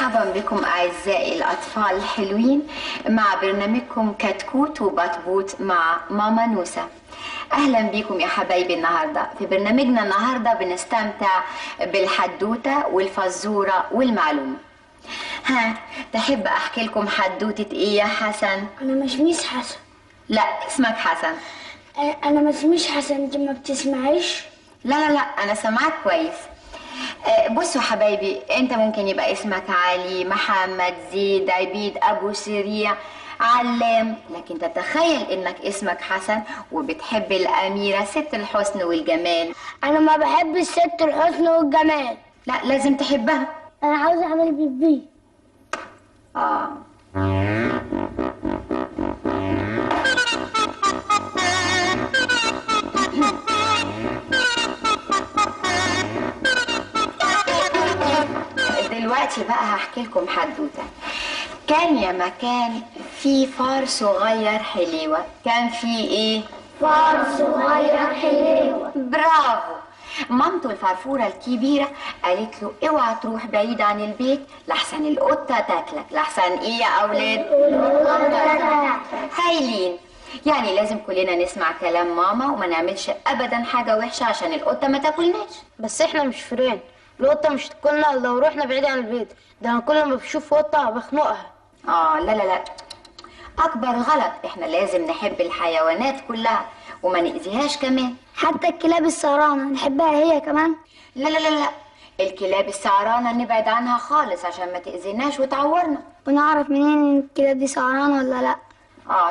مرحبا بكم أعزائي الأطفال الحلوين مع برنامجكم كتكوت وبطبوط مع ماما نوسة. أهلا بكم يا حبايبي. النهاردة في برنامجنا بنستمتع بالحدوتة والفزورة والمعلومة. ها، تحب أحكي لكم حدوتة إيه يا حسن؟ أنا ما اسميش حسن. لا، اسمك حسن. أنا ما اسميش حسن، أنت ما بتسمعيش؟ لا أنا سامعك كويس. بصوا حبايبي، انت ممكن يبقى اسمك علي، محمد، زيد، عبيد، ابو سريع، علام، لكن تتخيل انك اسمك حسن وبتحب الاميرة ست الحسن والجمال. أنا ما بحب الست الحسن والجمال. لا، لازم تحبها. أنا عاوزة أعمل بيبي. دلوقتي بقى هحكي لكم حدوته. كان يا مكان في فار صغير حليوة. كان في ايه؟ فار صغير حليوة. برافو. مامته الفرفورة الكبيرة قالت له اوعى تروح بعيد عن البيت لحسن القطة تاكلك. لحسن ايه يا اولاد؟ هايلين. يعني لازم كلنا نسمع كلام ماما وما نعملش ابدا حاجة وحشة عشان القطة ما تاكلناش. بس احنا مش فيران، القطة مش تاكلنا لو رحنا بعيد عن البيت. ده أنا كل ما بشوف قطة بخنقها. لا، اكبر غلط. احنا لازم نحب الحيوانات كلها وما نأذيهاش كمان. حتى الكلاب السهرانة نحبها هي كمان؟ لا، الكلاب السعرانة نبعد عنها خالص عشان ما تأذيناش وتعورنا. ونعرف منين الكلاب دي سهرانة ولا لا؟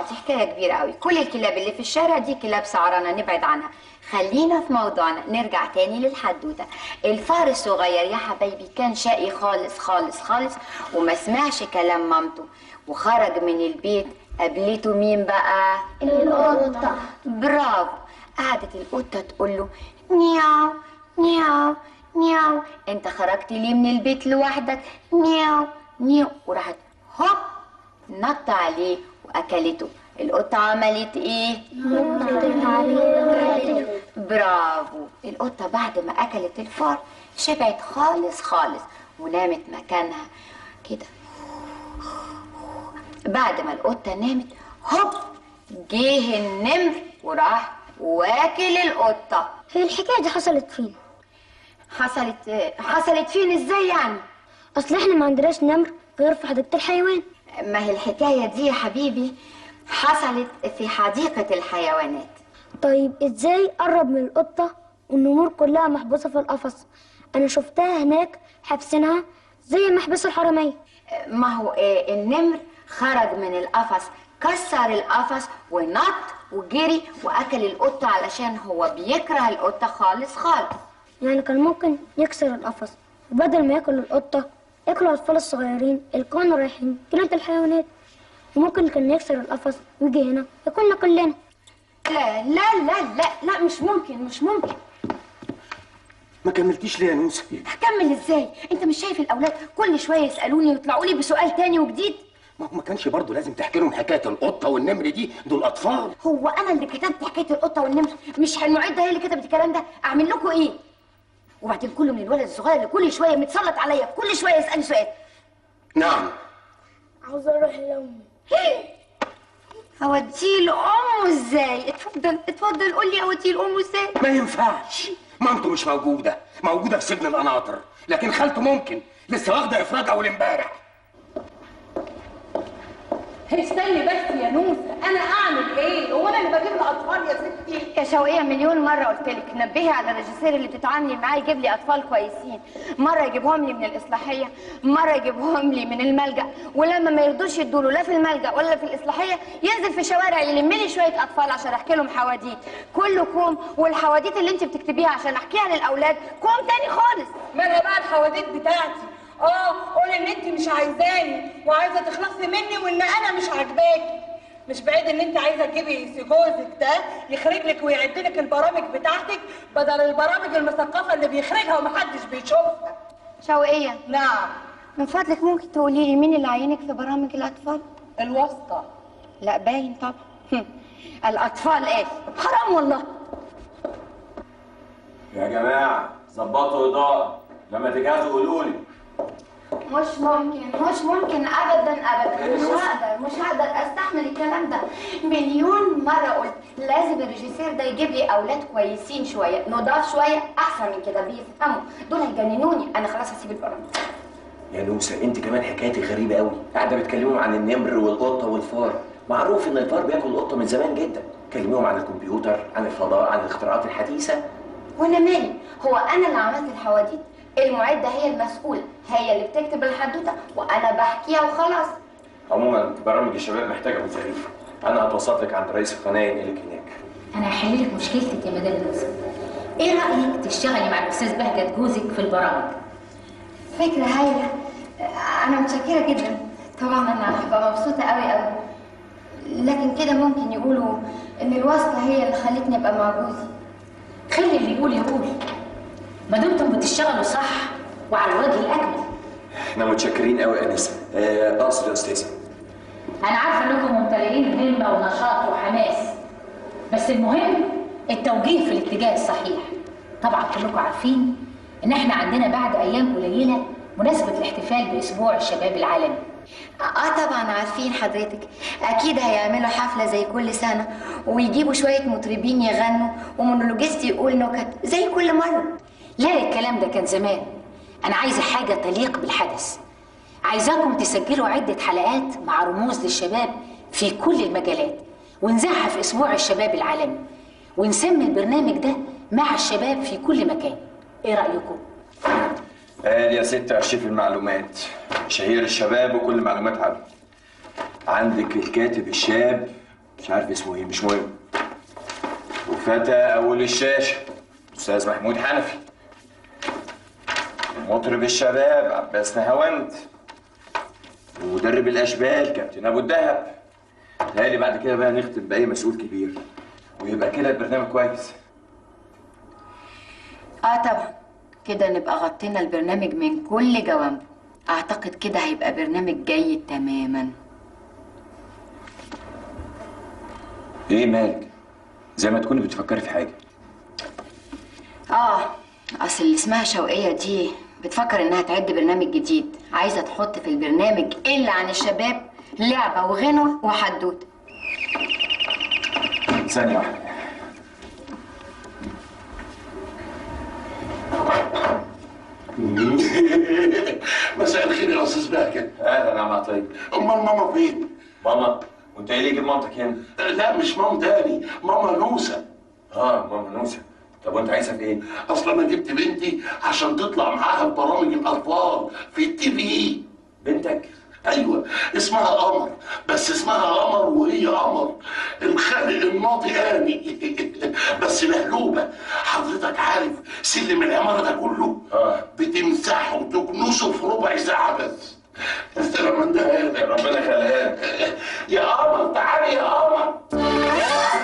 دي حكاية كبيرة قوي. كل الكلاب اللي في الشارع دي كلاب سعرانة، نبعد عنها. خلينا في موضوعنا، نرجع تاني للحدوتة. الفار الصغير يا حبايبي كان شقي خالص خالص خالص وما سمعش كلام مامته وخرج من البيت. قابلته مين بقى؟ القطة. برافو. قعدت القطة تقول له نياو نياو نياو، انت خرجت ليه من البيت لوحدك؟ نياو نياو. وراحت هوب نط عليه واكلته. القطة عملت ايه؟ نطت عليه. برافو. القطة بعد ما اكلت الفار شبعت خالص خالص ونامت مكانها كده. بعد ما القطة نامت هوب جه النمر وراح واكل القطة. هي الحكاية دي حصلت فين؟ حصلت فين ازاي يعني؟ أصل احنا ما عندناش نمر غير في حديقة الحيوان. ما هي الحكاية دي يا حبيبي حصلت في حديقة الحيوانات. طيب ازاي قرب من القطة والنمور كلها محبوسة في القفص؟ أنا شفتها هناك حابسينها زي محبس الحرامية. ما هو النمر خرج من القفص، كسر القفص ونط وجري واكل القطة علشان هو بيكره القطة خالص خالص. يعني كان ممكن يكسر القفص وبدل ما ياكل القطة ياكلوا الأطفال الصغيرين اللي كانوا رايحين جنينة الحيوانات. وممكن كان يكسر القفص ويجي هنا ياكلنا كلنا. لا، مش ممكن. ما كملتيش ليه يا نوسة؟ هكمل ازاي؟ انت مش شايف الاولاد كل شويه يسالوني ويطلعوا لي بسؤال تاني وجديد؟ ما كانش برضه لازم تحكي لهم حكايه القطه والنمر دي؟ دول اطفال. هو انا اللي كتبت حكايه القطه والنمر؟ مش المعده هي اللي كتبت الكلام ده؟ اعمل لكم ايه؟ وبعدين كله من الولد الصغير اللي كل شويه متسلط عليا، كل شويه يسالني سؤال. نعم. عاوزة أروح لأمي. اوديه لامه ازاي؟ اتفضل قول لي اوديه لامه ازاي؟ ما ينفعش، مامته مش موجوده في سجن القناطر، لكن خالته ممكن، لسه واخده افراج اول امبارح. استني بس يا نوسة، انا اعمل ايه؟ هو انا اللي بجيب الاطفال يا ستي؟ يا شوقية مليون مرة قلت لك نبهي على الريجيسير اللي بتتعاملي معاه يجيب لي أطفال كويسين. مرة يجيبهم لي من الإصلاحية، مرة يجيبهم لي من الملجأ، ولما ما يرضوش يدوله لا في الملجأ ولا في الإصلاحية ينزل في الشوارع يلم لي شوية أطفال عشان أحكي لهم حواديت. كله كوم، والحواديت اللي أنت بتكتبيها عشان أحكيها للأولاد كوم تاني خالص. ما انا بقى الحواديت بتاعتي. قولي ان انت مش عايزاني وعايزه تخلصي مني وان انا مش عاجباكي. مش بعيد ان انت عايزه تجيبي جوزك ده يخرج لك ويعد لك البرامج بتاعتك بدل البرامج المثقفه اللي بيخرجها ومحدش بيشوفها. شوقية، نعم. من فضلك ممكن تقولي لي مين اللي عينك في برامج الأطفال؟ الواسطه. لا باين طبعا. الأطفال إيه؟ حرام والله. يا جماعة ظبطوا إضاءة، لما تجهزوا قولوا لي. مش ممكن ابدا ابدا. مش هقدر استحمل الكلام ده. مليون مره قلت لازم الريجيسير ده يجيب لي اولاد كويسين شويه، نضاف شويه، احسن من كده، بيفهموا. دول هيجننوني. انا خلاص هسيب البرامج. يا نوسه انت كمان حكايتك غريبه قوي، قاعده بتكلموا عن النمر والقطه والفار. معروف ان الفار بياكل القطه من زمان جدا. كلميهم عن الكمبيوتر، عن الفضاء، عن الاختراعات الحديثه. وانا مالي؟ هو انا اللي عملت الحواديت؟ المعده هي المسؤوله، هي اللي بتكتب الحدوته وانا بحكيها وخلاص. عموما برامج الشباب محتاجه مذيعين. انا هتوسط لك عند رئيس القناه ينقلك هناك. انا هحل لك مشكلتك يا مدام نوسه. ايه رايك تشتغلي مع الاستاذ بهجت جوزك في البرامج؟ فكره هايله. انا متشكره جدا. طبعا انا هبقى مبسوطه قوي. لكن كده ممكن يقولوا ان الواسطه هي اللي خلتني ابقى مع جوزي. خلي اللي يقول يقول، ما دمتم بتشتغلوا صح وعلى الوجه الاكمل. احنا متشكرين قوي يا انسه. اقصد يا استاذه، انا عارفه انكم ممتلئين همه ونشاط وحماس، بس المهم التوجيه في الاتجاه الصحيح. طبعا كلكم عارفين ان احنا عندنا بعد ايام قليله مناسبه الاحتفال باسبوع الشباب العالمي. طبعا عارفين حضرتك. اكيد هيعملوا حفله زي كل سنه، ويجيبوا شويه مطربين يغنوا ومونولوجيست يقول نكت زي كل مره. لا، الكلام ده كان زمان. انا عايزه حاجه تليق بالحدث. عايزاكم تسجلوا عده حلقات مع رموز للشباب في كل المجالات، ونذاعها في اسبوع الشباب العالمي، ونسمي البرنامج ده مع الشباب في كل مكان. ايه رايكم؟ قال يا ست ارشيف المعلومات، مشاهير الشباب وكل معلومات عنه. عندك الكاتب الشاب مش عارف اسمه ايه، مش مهم، وفتى اول الشاشه استاذ محمود حنفي، مطرب الشباب عباس نهاوند، ومدرب الاشبال كابتن ابو الدهب. تهيألي بعد كده بقى نختم باي مسؤول كبير، ويبقى كده البرنامج كويس. طبعا كده نبقى غطينا البرنامج من كل جوانبه. اعتقد كده هيبقى برنامج جيد تماما. ايه مالك؟ زي ما تكوني بتفكري في حاجه. اصل اللي اسمها شوقية دي بتفكر انها تعد برنامج جديد، عايزه تحط في البرنامج اللي عن الشباب لعبه وغنوه وحدوته. ثانيه واحده. مساء الخير يا استاذ بهجت. اهلا يا عم عطيه. امال ماما فين؟ ماما؟ وانت ايه اللي يجيب مامتك هنا؟ لا مش ماما تاني، ماما نوسه. ماما نوسه. طب وانت عايزها في ايه؟ اصلا انا جبت بنتي عشان تطلع معاها في برامج الاطفال في التي في. بنتك؟ ايوه اسمها قمر، بس اسمها قمر وهي قمر، الخالق الناطقاني. بس مهلوبه. حضرتك عارف سلم العماره ده كله بتمسحه وتكنسه في ربع ساعه بس. استلم من ده ربنا يخليها لك. يا قمر تعالي يا قمر.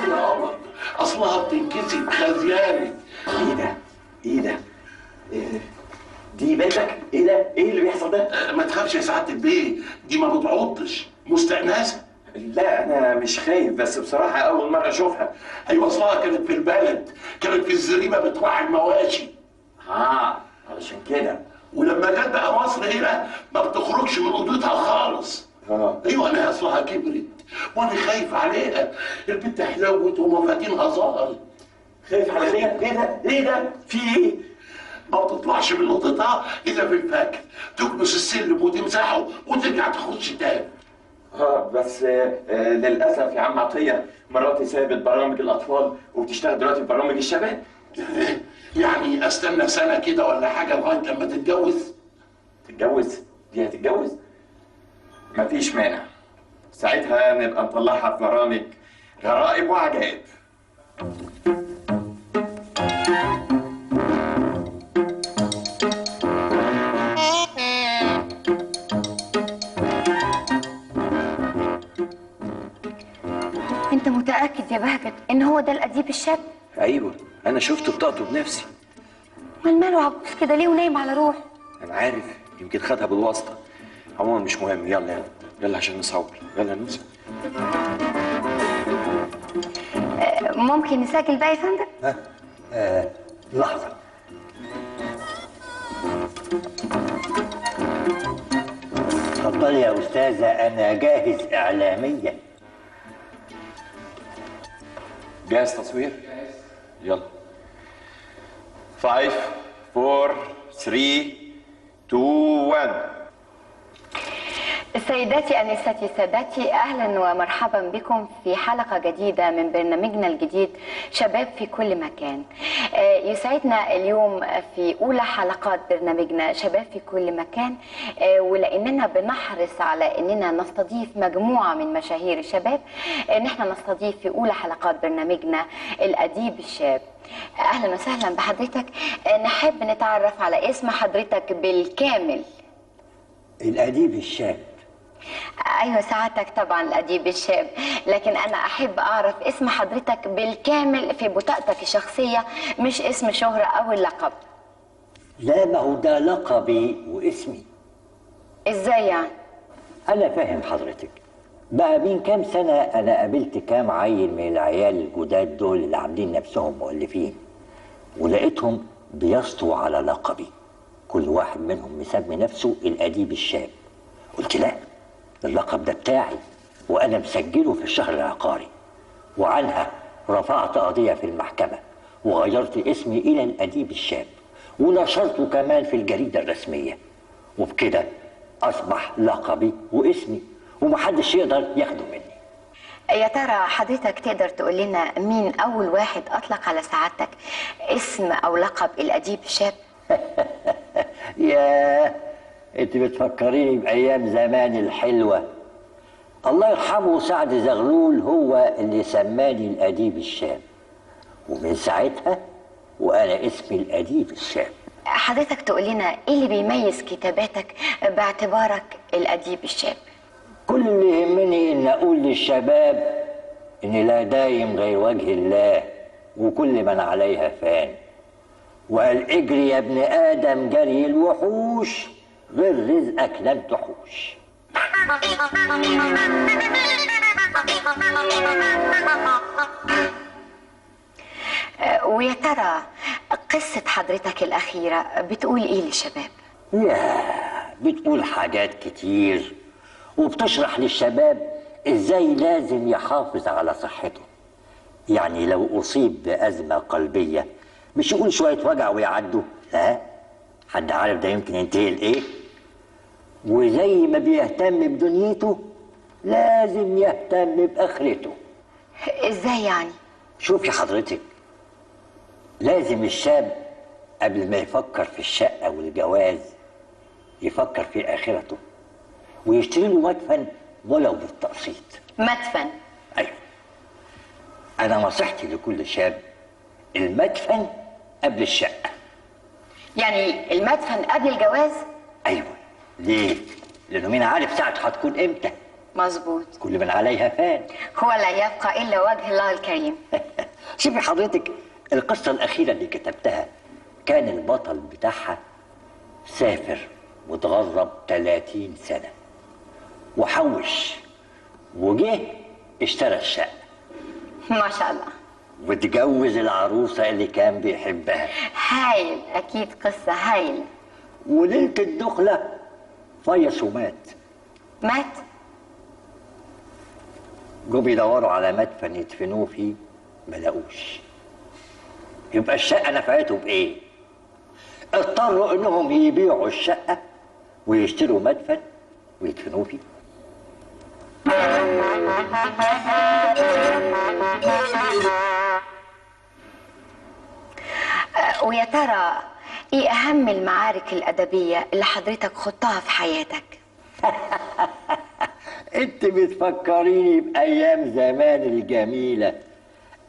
يا قمر اصلها بتنكسب خزياني. ايه ده؟ ايه ده؟ دي بنتك؟ ايه ده؟ ايه اللي بيحصل ده؟ ما تخافش يا سعاده البيه، دي ما بتعضش، مستأنسه. لا انا مش خايف، بس بصراحه اول مره اشوفها. ايوه اصلها كانت في البلد، كانت في الزريبه بتراعي المواشي. علشان كده. ولما جت بقى مصر هنا ما بتخرجش من اوضتها خالص. ايوه انا اصلها كبرت وانا خايف عليها. البنت حلوت ومفاتينها ظهرت. خايف عليها؟ ايه ده؟ ايه ده؟ في ايه؟ ما بتطلعش من اوضتها الا في الفجر، تكنس السلم وتمسحه وترجع تخش تاني. بس للاسف يا عم عطيه، مراتي سابت برامج الاطفال وبتشتغل دلوقتي في برامج الشباب. يعني استنى سنه كده ولا حاجه لغايه لما تتجوز؟ تتجوز؟ دي هتتجوز؟ مفيش مانع، ساعتها نبقى نطلعها في برامج غرائب وعجائب. انت متاكد يا بهجت ان هو ده الاديب الشاب؟ ايوه انا شفت بطاقته بنفسي. امال ماله عجوز كده ليه ونايم على روح؟ انا عارف، يمكن خدها بالواسطه. عموما مش مهم، يلا يلا يلا عشان نصور. يلا نوسه. ممكن نسجل بقى يا فندم؟ لحظه. اتفضلي يا أستاذة، أنا جاهز إعلاميا. جاهز تصوير؟ يلا. 5 4 3 2 1. سيداتي أنستي سادتي، أهلا ومرحبا بكم في حلقة جديدة من برنامجنا الجديد شباب في كل مكان. يسعدنا اليوم في أولى حلقات برنامجنا شباب في كل مكان، ولأننا بنحرص على أننا نستضيف مجموعة من مشاهير الشباب، نحن نستضيف في أولى حلقات برنامجنا الأديب الشاب. أهلا وسهلا بحضرتك. نحب نتعرف على اسم حضرتك بالكامل. الأديب الشاب. ايوه سعادتك طبعا الاديب الشاب، لكن انا احب اعرف اسم حضرتك بالكامل في بطاقتك الشخصيه، مش اسم شهره او اللقب. لا، ما هو ده لقبي واسمي. ازاي يعني؟ أنا فاهم حضرتك. بقى من كام سنة أنا قابلت كام عيل من العيال الجداد دول اللي عاملين نفسهم مؤلفين، ولقيتهم بيسطوا على لقبي. كل واحد منهم مسمي نفسه الأديب الشاب. قلت لا، اللقب ده بتاعي وأنا مسجله في الشهر العقاري، وعنها رفعت قضية في المحكمة وغيرت اسمي إلى الأديب الشاب، ونشرته كمان في الجريدة الرسمية، وبكده أصبح لقبي واسمي ومحدش يقدر ياخده مني. يا ترى حضرتك تقدر تقول لنا مين أول واحد أطلق على سعادتك اسم أو لقب الأديب الشاب؟ ياه، انت بتفكريني بايام زمان الحلوه. الله يرحمه سعد زغلول هو اللي سماني الاديب الشاب، ومن ساعتها وانا اسمي الاديب الشاب. حضرتك تقول لنا ايه اللي بيميز كتاباتك باعتبارك الاديب الشاب؟ كل اللي يهمني ان اقول للشباب ان لا دايم غير وجه الله، وكل من عليها فان، وقال اجري يا ابن ادم جري الوحوش، غير رزقك لن تحوش. ويا ترى قصة حضرتك الأخيرة بتقول إيه للشباب؟ بتقول حاجات كتير، وبتشرح للشباب إزاي لازم يحافظ على صحته. يعني لو أصيب بأزمة قلبية مش يقول شوية وجع ويعدوا، لا، حد عارف ده يمكن ينتهي لإيه؟ وزي ما بيهتم بدنيته لازم يهتم بآخرته. إزاي يعني؟ شوفي حضرتك، لازم الشاب قبل ما يفكر في الشقة والجواز يفكر في آخرته، ويشتري له مدفن ولو بالتقسيط. مدفن؟ أيوه. أنا نصيحتي لكل شاب المدفن قبل الشقة. يعني المدفن قبل الجواز؟ أيوه. ليه؟ لأنه مين عارف ساعته هتكون إمتى؟ مظبوط. كل من عليها فان. هو لا يبقى إلا وجه الله الكريم. شوفي حضرتك، القصة الأخيرة اللي كتبتها كان البطل بتاعها سافر واتغرب 30 سنة وحوش، وجه اشترى الشقة ما شاء الله، واتجوز العروسة اللي كان بيحبها. هايل، أكيد قصة هايل. وليلة الدخلة فيص ومات. مات؟ جم يدوروا على مدفن يدفنوه فيه ما لقوش. يبقى الشقة نفعته بإيه؟ اضطروا إنهم يبيعوا الشقة ويشتروا مدفن ويدفنوه فيه. ويا ترى ايه اهم المعارك الادبيه اللي حضرتك خضتها في حياتك؟ انت بتفكريني بايام زمان الجميله.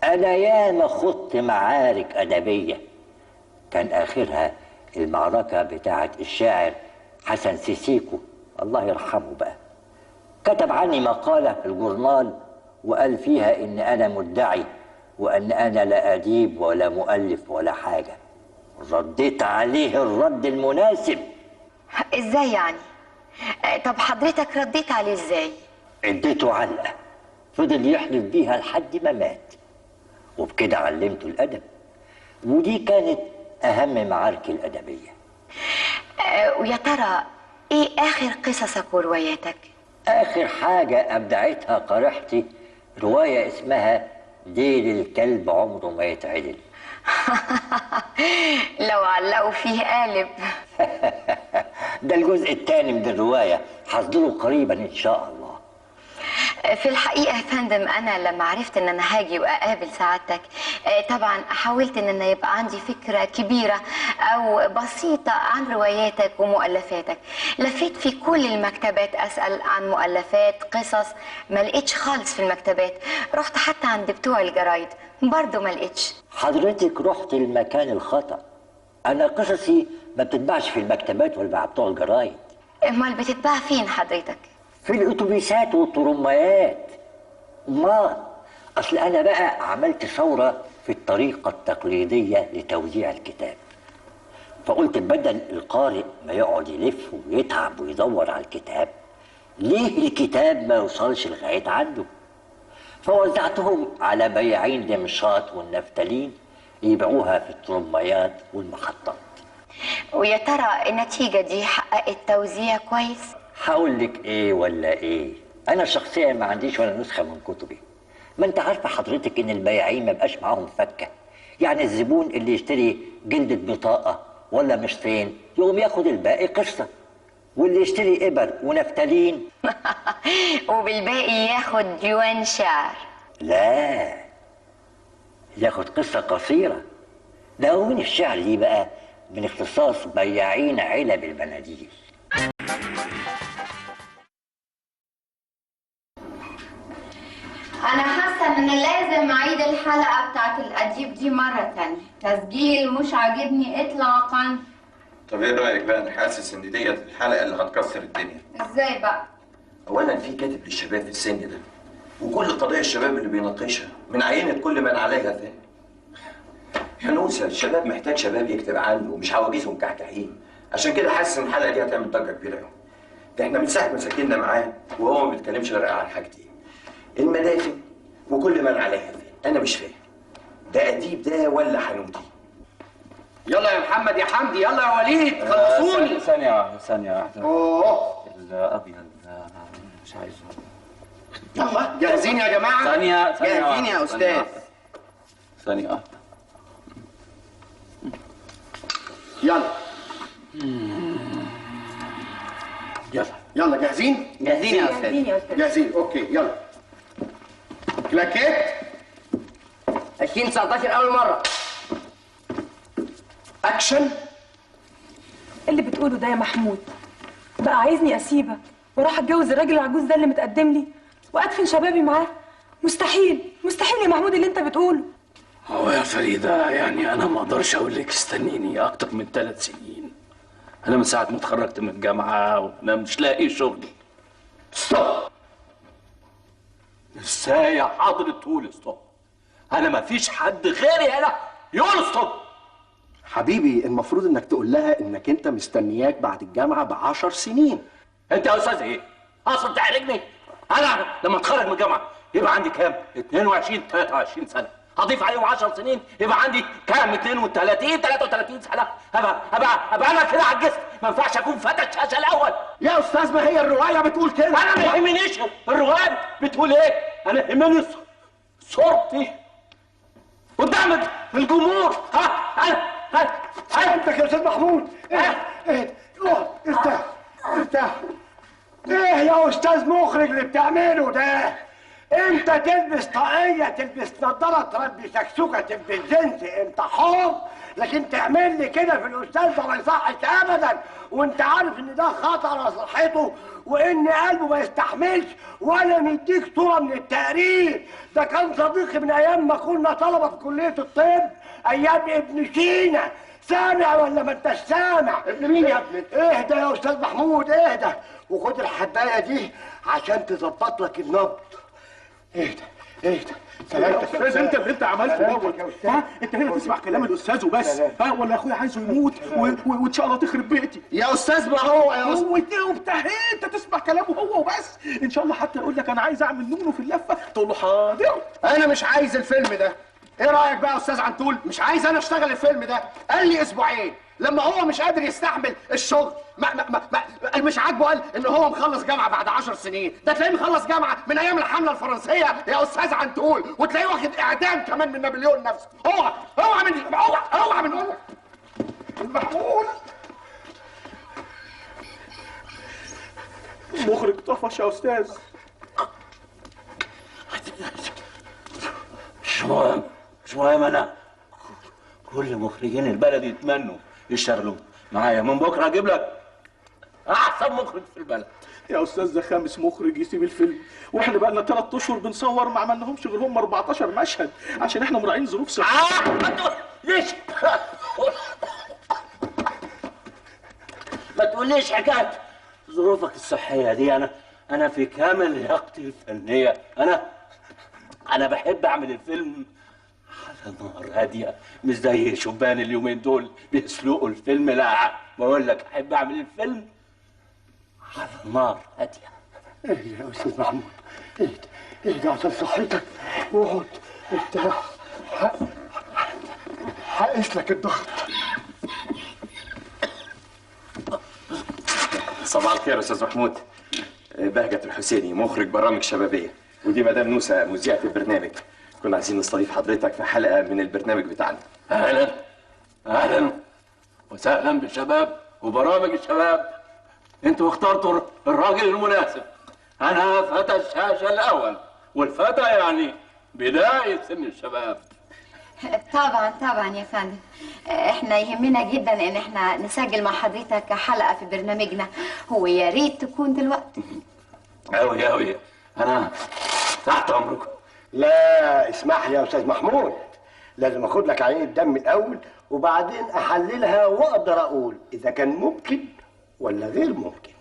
انا ياما خضت معارك ادبيه، كان اخرها المعركه بتاعه الشاعر حسن سيسيكو الله يرحمه. بقى كتب عني مقاله في الجورنال وقال فيها ان انا مدعي وان انا لا اديب ولا مؤلف ولا حاجه. رديت عليه الرد المناسب. ازاي يعني؟ طب حضرتك رديت عليه ازاي؟ اديته علقه فضل يحلف بيها لحد ما مات، وبكده علمته الادب، ودي كانت اهم معاركي الادبيه. ويا ترى ايه اخر قصصك ورواياتك؟ آخر حاجة أبدعتها قريحتي رواية اسمها ديل الكلب عمره ما يتعدل. لو علقوا فيه قالب. ده الجزء الثاني من الرواية، هصدره قريبا إن شاء الله. في الحقيقة يا فندم، أنا لما عرفت إن أنا هاجي وأقابل سعادتك طبعا حاولت إن أنا يبقى عندي فكرة كبيرة أو بسيطة عن رواياتك ومؤلفاتك. لفيت في كل المكتبات أسأل عن مؤلفات قصص، ما لقيتش خالص في المكتبات. رحت حتى عند بتوع الجرايد برضو ما لقيتش. حضرتك رحت المكان الخطأ. أنا قصصي ما بتتباعش في المكتبات ولا مع بتوع الجرايد. أمال بتتباع فين حضرتك؟ في الأتوبيسات والطرميات. ما أصل أنا بقى عملت ثورة في الطريقة التقليدية لتوزيع الكتاب. فقلت بدل القارئ ما يقعد يلف ويتعب ويدور على الكتاب، ليه الكتاب ما يوصلش لغاية عنده؟ فوزعتهم على بياعين دمشاط والنفتالين يبيعوها في الطرميات والمحطات. ويا ترى النتيجة دي حققت توزيع كويس؟ هقول لك ايه ولا ايه؟ انا شخصيا ما عنديش ولا نسخه من كتبي. ما انت عارفه حضرتك ان البياعين ما بقاش معاهم فكه. يعني الزبون اللي يشتري جلده بطاقه ولا مشطين يقوم ياخد الباقي قصه، واللي يشتري ابر ونفتالين وبالباقي ياخد ديوان شعر. لا، ياخد قصه قصيره. دواوين الشعر دي بقى من اختصاص بياعين علب المناديل. أنا حاسة إن لازم أعيد الحلقة بتاعت الأديب دي مرة تانية. تسجيل مش عاجبني إطلاقا. طب ايه رايك بقى؟ انا حاسس ان ديت الحلقه اللي هتكسر الدنيا. إزاي بقى؟ اولا في كاتب للشباب في السن ده، وكل قضايا الشباب اللي بيناقشها من عينه كل من عليها فان. حنوسه، الشباب محتاج شباب يكتب عنه ومش عواجيز ومكحكحين. عشان كده حاسس ان الحلقه دي هتعمل ضجه كبيره قوي. ده احنا من ساعه ما سجلنا معاه وهو ما بيتكلمش غير عن حاجتين: المدافن وكل من عليها فان. انا مش فاهم ده اديب ده ولا حنوتي؟ يلا يا محمد يا حمدي، يلا يا وليد، خلصوني. ثانية واحدة. اوه الأبيض مش عايزه. يلا جاهزين يا جماعة؟ ثانية جاهزين يا أستاذ. ثانية واحدة. يلا يلا جاهزين؟ جاهزين يا أستاذ. جاهزين، اوكي يلا. كلاكيت 2019 أول مرة. أكشن. اللي بتقوله ده يا محمود؟ بقى عايزني اسيبك واروح اتجوز الراجل العجوز ده اللي متقدم لي وادفن شبابي معاه؟ مستحيل مستحيل يا محمود اللي انت بتقوله. هو يا فريدة يعني أنا ما أقدرش أقول لك استنيني أكتر من 3 سنين. أنا من ساعة ما اتخرجت من الجامعة وأنا مش لاقي شغل. ستوب. إزاي يا حضرة تقول ستوب؟ أنا ما فيش حد غيري هنا يقول ستوب. حبيبي المفروض انك تقول لها انك انت مستنياك بعد الجامعه ب10 سنين. أنت يا أستاذ إيه؟ أصلا تحرجني؟ أنا لما أتخرج من الجامعة يبقى عندي كام؟ 22 23 سنة. هضيف عليهم 10 سنين يبقى عندي كام؟ 32 33 سنة. أبقى أنا كده عجزت، ما ينفعش أكون فتى الشاشة الأول. يا استاذ ما هي الروايه بتقول كده. أنا ما يهمنيش الرواية بتقول إيه، أنا يهمني صورتي قدام الجمهور. انت يا استاذ محمود. ايه ارتاح. ايه يا استاذ مخرج اللي بتعمله ده؟ انت تلبس طاقية، تلبس نظارة، تربي سكسوكة، تلبس جنس، انت حر. لكن تعمل لي كده في الاستاذ ده ما يصحش ابدا، وانت عارف ان ده خطر على صحته وان قلبه ما يستحملش. وانا مديك صورة من التقرير، ده كان صديقي من ايام ما كنا طلبة في كلية الطب، ايام ابن سينا. سامع ولا ما انتش سامع؟ ابن مين يا ابني؟ اهدى يا استاذ محمود، اهدى وخد الحبايه دي عشان تظبط لك النبض. اهدى سلامتك يا استاذ. انت اللي انت عملته دوت. ها انت هنا تسمع كلام الاستاذ وبس، ها ولا اخويا عايزه يموت وان شاء الله تخرب بيتي يا استاذ. ما هو يا استاذ هو ايه وبتاع ايه؟ انت تسمع كلامه هو وبس. ان شاء الله حتى يقول لك انا عايز اعمل نونو في اللفه تقول له حاضر. انا مش عايز الفيلم ده. ايه رايك بقى يا استاذ عنتول؟ مش عايز انا اشتغل الفيلم ده. قال لي اسبوعين. لما هو مش قادر يستحمل الشغل ما مش عاجبه، قال ان هو مخلص جامعه بعد 10 سنين، ده تلاقيه مخلص جامعه من ايام الحمله الفرنسيه يا استاذ عنتول، وتلاقيه واخد اعدام كمان من نابليون نفسه. اوعى من قولك المحمول. المخرج طفش يا استاذ. مش مهم انا. كل مخرجين البلد يتمنوا يشتغلوا معايا. من بكره اجيب لك احسن مخرج في البلد. يا استاذ ده خامس مخرج يسيب الفيلم، واحنا بقى لنا 3 اشهر بنصور ما عملناهمش غير هم 14 مشهد عشان احنا مراعين ظروف صحيه. ليش؟ ما تقوليش حكايه ظروفك الصحيه دي. انا في كامل لياقتي الفنيه. انا بحب اعمل الفيلم على نار هاديه، مش زي شبان اليومين دول بيسلقوا الفيلم. لا، بقول لك احب اعمل الفيلم على نار هاديه. ايه يا استاذ محمود، ايه عشان صحتك، واقعد ارتاح. هقيس لك الضغط. صباح الخير يا استاذ محمود. بهجت الحسيني، مخرج برامج شبابيه، ودي مدام نوسه مذيعه البرنامج. كنا عايزين نستضيف حضرتك في حلقه من البرنامج بتاعنا. اهلا وسهلا بالشباب وبرامج الشباب. انتوا اخترتوا الراجل المناسب. انا فتى الشاشه الاول، والفتى يعني بدايه سن الشباب. طبعا يا فندم، احنا يهمنا جدا ان احنا نسجل مع حضرتك حلقه في برنامجنا، هو يا ريت تكون دلوقتي. أوي انا تحت امركم. لا اسمح لي يا استاذ محمود، لازم اخد لك عينه دم الاول وبعدين احللها واقدر اقول اذا كان ممكن ولا غير ممكن.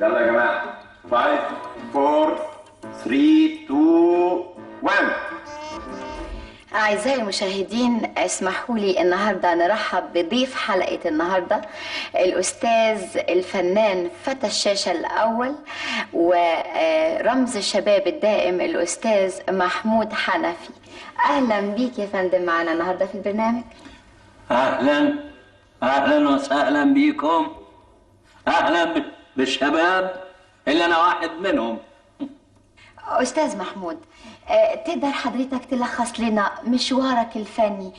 يلا يا جماعه، 5 4 3 2 1. أعزائي المشاهدين، اسمحوا لي النهارده نرحب بضيف حلقة النهارده الأستاذ الفنان فتى الشاشة الأول ورمز الشباب الدائم الأستاذ محمود حنفي. أهلا بيك يا فندم معنا النهارده في البرنامج. أهلا وسهلا بيكم. أهلا بالشباب اللي أنا واحد منهم. أستاذ محمود، تقدر حضرتك تلخص لنا مشوارك الفني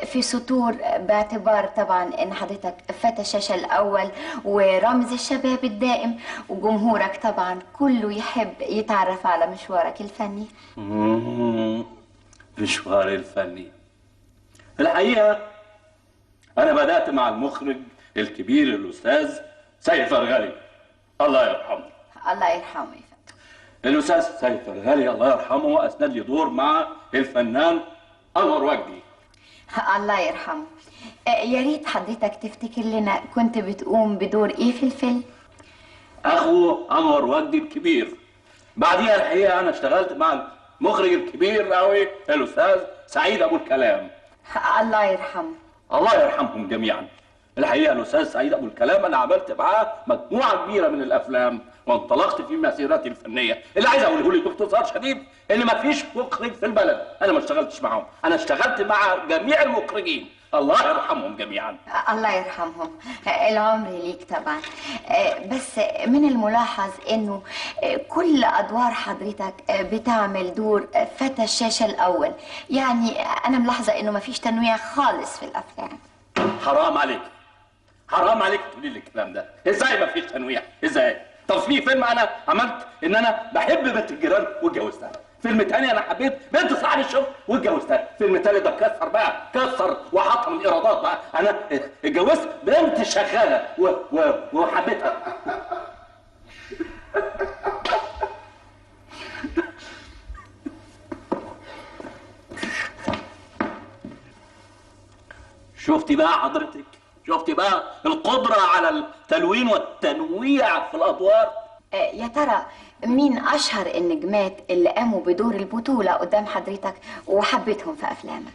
في سطور، باعتبار طبعا ان حضرتك فتى الشاشة الاول ورمز الشباب الدائم وجمهورك طبعا كله يحب يتعرف على مشوارك الفني. مشواري الفني الحقيقة أنا بدأت مع المخرج الكبير الأستاذ سيد فرغلي، الله يرحمه. الله يرحمه يا فندم. الأستاذ سيد فرغلي الله يرحمه أسند لي دور مع الفنان أنور وجدي. الله يرحمه. يا ريت حضرتك تفتكر لنا كنت بتقوم بدور إيه في الفيلم؟ أخو أنور وجدي الكبير. بعديها الحقيقة أنا اشتغلت مع المخرج الكبير قوي الأستاذ سعيد أبو الكلام. الله يرحمه. الله يرحمهم جميعا. الحقيقة الأستاذ سعيد أبو الكلام أنا عملت معاه مجموعة كبيرة من الأفلام وانطلقت في مسيرتي الفنية. اللي عايز أقوله لك باختصار شديد إن مفيش مخرج في البلد أنا ما اشتغلتش معاهم، أنا اشتغلت مع جميع المخرجين الله يرحمهم جميعا. الله يرحمهم، العمر ليك طبعا. بس من الملاحظ إنه كل أدوار حضرتك بتعمل دور فتى الشاشة الأول، يعني أنا ملاحظة إنه مفيش تنويع خالص في الأفلام. حرام عليك، حرام عليك تقولي لي الكلام ده. ازاي ما فيش تنويع؟ ازاي؟ طب في فيلم انا عملت ان انا بحب بنت الجيران واتجوزتها، فيلم تاني انا حبيت بنت صاحب الشغل واتجوزتها، فيلم تالت ده كسر بقى، كسر وحط من الايرادات بقى، انا اتجوزت بنت شغاله وحبيتها. شفتي بقى حضرتك؟ شفتي بقى القدرة على التلوين والتنويع في الأدوار؟ يا ترى مين أشهر النجمات اللي قاموا بدور البطولة قدام حضرتك وحبيتهم في أفلامك؟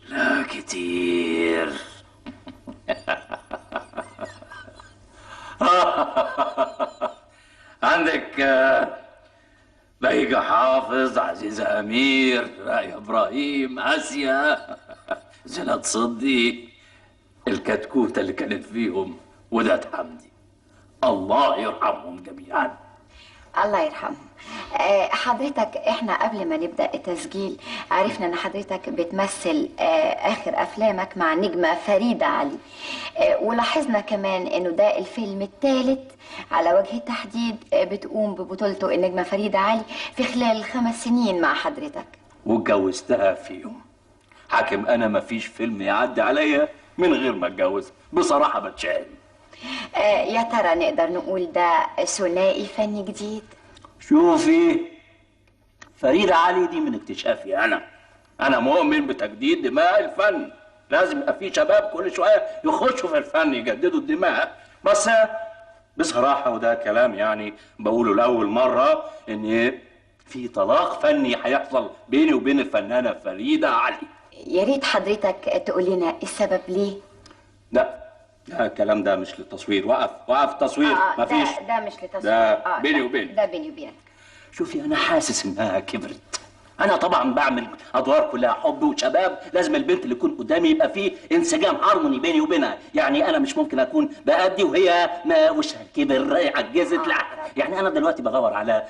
لا كتير. عندك بيجة حافظ، عزيزة أمير، رأي إبراهيم، آسيا، زينات صدي، الكتكوتة اللي كانت فيهم، وداد حمدي. الله يرحمهم جميعا. الله يرحمهم. حضرتك احنا قبل ما نبدأ التسجيل عرفنا ان حضرتك بتمثل اخر افلامك مع النجمة فريدة علي، ولاحظنا كمان انه ده الفيلم الثالث على وجه التحديد بتقوم ببطولته النجمة فريدة علي في خلال 5 سنين مع حضرتك. واتجوزتها فيهم. حاكم انا مفيش فيلم يعدي عليا من غير ما اتجوز، بصراحة بتشائم. يا ترى نقدر نقول ده ثنائي فني جديد؟ شوفي، فريدة علي دي من اكتشافي انا مؤمن بتجديد دماء الفن. لازم يبقى في شباب كل شويه يخشوا في الفن يجددوا الدماء. بس بصراحه وده كلام يعني بقوله لاول مره، ان في طلاق فني هيحصل بيني وبين الفنانه فريدة علي. يا ريت حضرتك تقول لنا السبب ليه؟ لا الكلام ده مش للتصوير. وقف التصوير. مفيش. ده مش لتصوير. ده بيني وبينك. ده بيني وبينك. شوفي انا حاسس انها كبرت. انا طبعا بعمل ادوار كلها حب وشباب، لازم البنت اللي تكون قدامي يبقى فيه انسجام هارموني بيني وبينها. يعني انا مش ممكن اكون بأدي وهي ما وشها كبر عجزت. لا يعني انا دلوقتي بدور على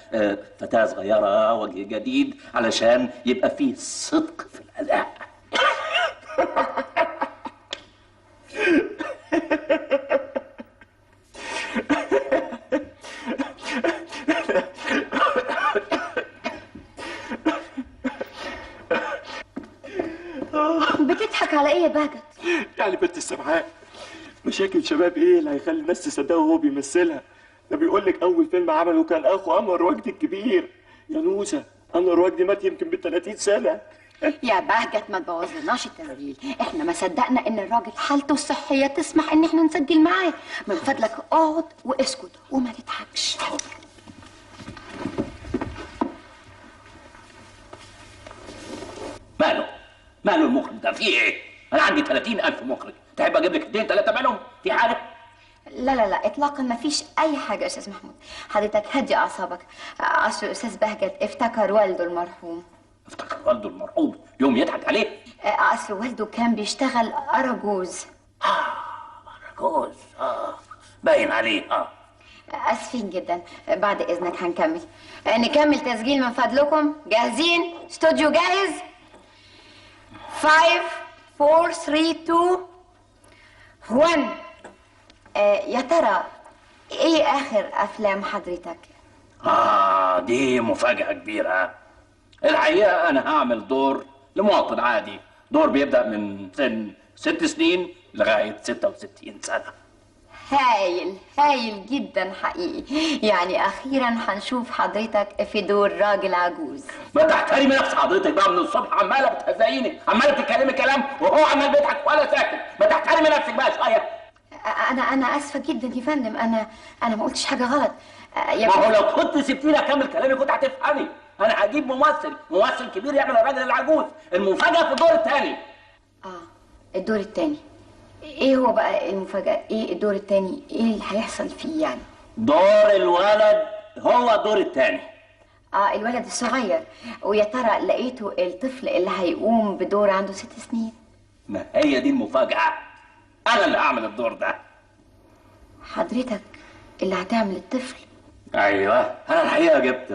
فتاة صغيرة وجه جديد علشان يبقى فيه صدق في الاداء. بتضحك على ايه يا بهجت؟ يعني بنت السمعاء، مشاكل شباب ايه اللي هيخلي الناس تصدقه وهو بيمثلها؟ ده بيقول لك اول فيلم عمله كان اخو انور وجدي الكبير. يا نوسه، انور وجدي مات يمكن ب 30 سنه. يا بهجت ما تبوظلناش التسجيل، احنا ما صدقنا ان الراجل حالته الصحيه تسمح ان احنا نسجل معاه. من فضلك اقعد واسكت وما تضحكش. ماله المخرج ده؟ فيه ايه؟ انا عندي 30,000 مخرج، تحب اجيب لك 2 3 منهم؟ في حاجه؟ لا اطلاقا ما فيش اي حاجه يا استاذ محمود. حضرتك هدي اعصابك. اصل الاستاذ بهجت افتكر والده المرحوم. افتكر والده المرحوم؟ يوم يضحك عليه؟ اصل والده كان بيشتغل اراجوز. اراجوز؟ باين عليه. اسفين جدا، بعد اذنك هنكمل. نكمل تسجيل من فضلكم. جاهزين؟ استوديو جاهز؟ 5 4 3 2 1. يا ترى ايه اخر افلام حضرتك؟ دي مفاجأة كبيرة. الحقيقة انا هعمل دور لمواطن عادي، دور بيبدأ من سن 6 سنين لغاية 66 سنة. هايل جدا حقيقي. يعني اخيرا هنشوف حضرتك في دور راجل عجوز. ما تحترمي نفس حضرتك بقى، من الصبح عماله بتهزقيني، عماله بتتكلمي كلام وهو عمال بيضحك ولا ساكت. ما تحترمي نفسك بقى شويه. انا اسفه جدا يا فندم، انا ما قلتش حاجه غلط. ما هو لو كنت سبتيني اكمل كلامي كنت هتفهمي. انا هجيب ممثل كبير يعمل الراجل العجوز. المفاجاه في الدور الثاني. الدور الثاني ايه هو بقى المفاجاه؟ ايه الدور الثاني؟ ايه اللي هيحصل فيه يعني؟ دور الولد هو الدور الثاني. الولد الصغير. ويا ترى لقيته الطفل اللي هيقوم بدور عنده 6 سنين؟ ما هي دي المفاجاه، انا اللي هعمل الدور ده. حضرتك اللي هتعمل الطفل؟ ايوه، انا الحقيقه جبت